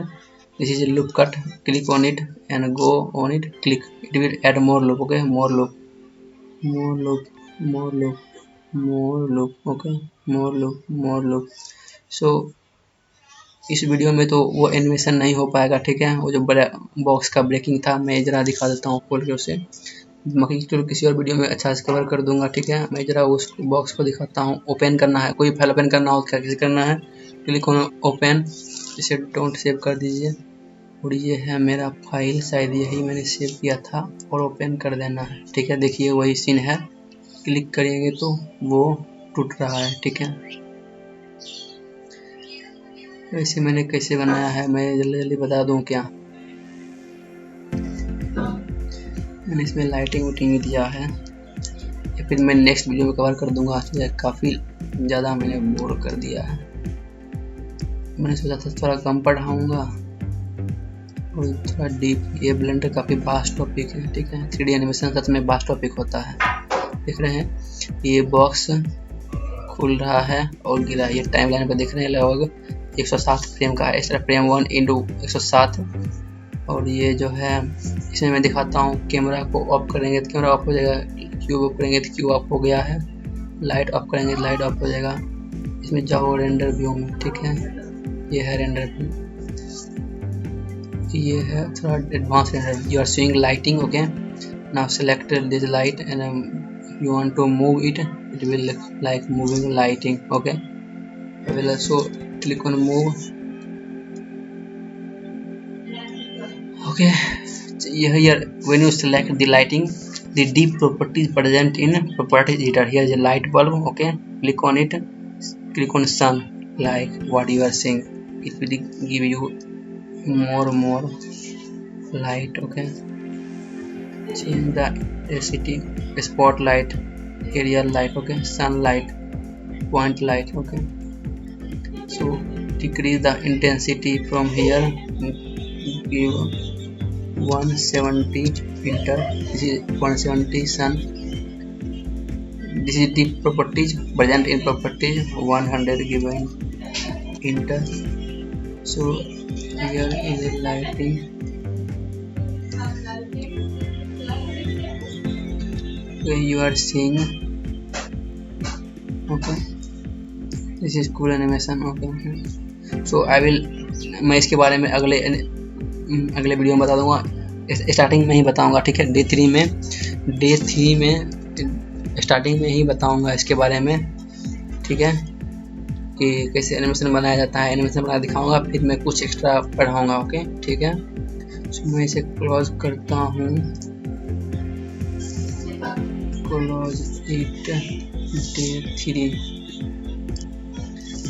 this is a loop cut, click on it and go on it, click, it will add more loop, okay, more loop, okay, more loop। so इस video में तो वो animation नहीं हो पाएगा, ठीक है। वो जो बड़ा बॉक्स का ब्रेकिंग था, मैं जरा दिखा देता हूँ खोल के उसे, बाकी तो किसी और वीडियो में अच्छा से कवर कर दूंगा, ठीक है। मैं जरा उस बॉक्स को दिखाता हूँ। ओपन करना है, कोई फाइल ओपन करना हो क्या कैसे करना है, क्लिक ऑन ओपन, इसे डोंट सेव कर दीजिए, और ये है मेरा फाइल, शायद यही मैंने सेव किया था, और ओपन कर देना है, ठीक है। देखिए वही सीन है, क्लिक करेंगे तो वो टूट रहा है, ठीक है। वैसे मैंने कैसे बनाया है मैं जल्दी बता दूं क्या। मैंने इसमें लाइटिंग दिया है, या फिर मैं नेक्स्ट वीडियो में कवर कर दूंगा, काफ़ी ज़्यादा मैंने बोर कर दिया है। मैंने सोचा था थोड़ा कम पढ़ाऊँगा और थोड़ा डीप। ये ब्लेंडर काफ़ी वास्ट टॉपिक है, ठीक है। 3D एनिमेशन सच में वास्ट टॉपिक होता है। देख रहे हैं ये बॉक्स खुल रहा है और गिरा, ये टाइम लाइन पर देख रहे हैं लगभग 107 फ्रेम का है, इस तरह फ्रेम 1 × 107। और ये जो है इसमें मैं दिखाता हूँ, कैमरा को ऑफ करेंगे तो कैमरा ऑफ हो जाएगा, क्यूब ऑफ करेंगे तो क्यूब ऑफ हो गया है, लाइट ऑफ करेंगे तो लाइट ऑफ हो जाएगा। इसमें जाओ रेंडर व्यू में, ठीक है। ये है रेंडर व्यू, ये है थोड़ा advance render. You are seeing lighting, okay. Now select this light and you want to move it, it will like moving lighting, okay. I will also click on move, okay। Here when you select the lighting, the deep properties present in properties editor, here is a light bulb, okay, click on it, click on sun, like what you are seeing, it will give you more light, okay। Change the intensity, spotlight, area light, okay, sunlight, point light, okay। So decrease the intensity from here, give 170 filter, this is 170 sun, this is the properties present in properties, 100 given enter। So here is a lighting, when you are seeing, okay, this is cool animation, okay. So I will, मैं इसके बारे में अगले video में बता दूंगा, starting में ही बताऊंगा, ठीक है। डे 3 में स्टार्टिंग में ही बताऊंगा इसके बारे में, ठीक है, कि कैसे एनिमेशन बनाया जाता है, एनिमेशन बना दिखाऊंगा, फिर मैं कुछ एक्स्ट्रा पढ़ाऊंगा, ओके, ठीक है। मैं इसे क्लोज करता हूँ, close it day 3।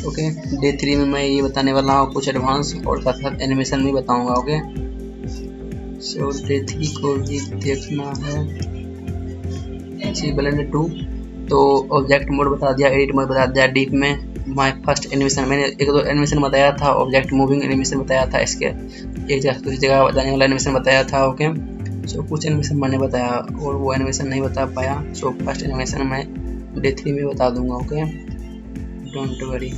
Okay, day 3 में मैं ये बताने वाला हूँ कुछ एडवांस और साथ साथ एनिमेशन भी बताऊंगा। ओके, सो डे 3 को भी देखना है। ब्लेंडर 2 तो ऑब्जेक्ट मोड बता दिया, एडिट मोड बता दिया, डीप में माय फर्स्ट एनिमेशन मैंने एक दो एनिमेशन बताया था, ऑब्जेक्ट मूविंग एनिमेशन बताया था, इसके एक जगह दूसरी जगह जाने वाला एनिमेशन बताया था। ओके, सो कुछ एनिमेशन मैंने बताया और वो एनिमेशन नहीं बता पाया, सो फर्स्ट एनिमेशन मैं डे 3 में बता दूंगा। Okay, don't worry.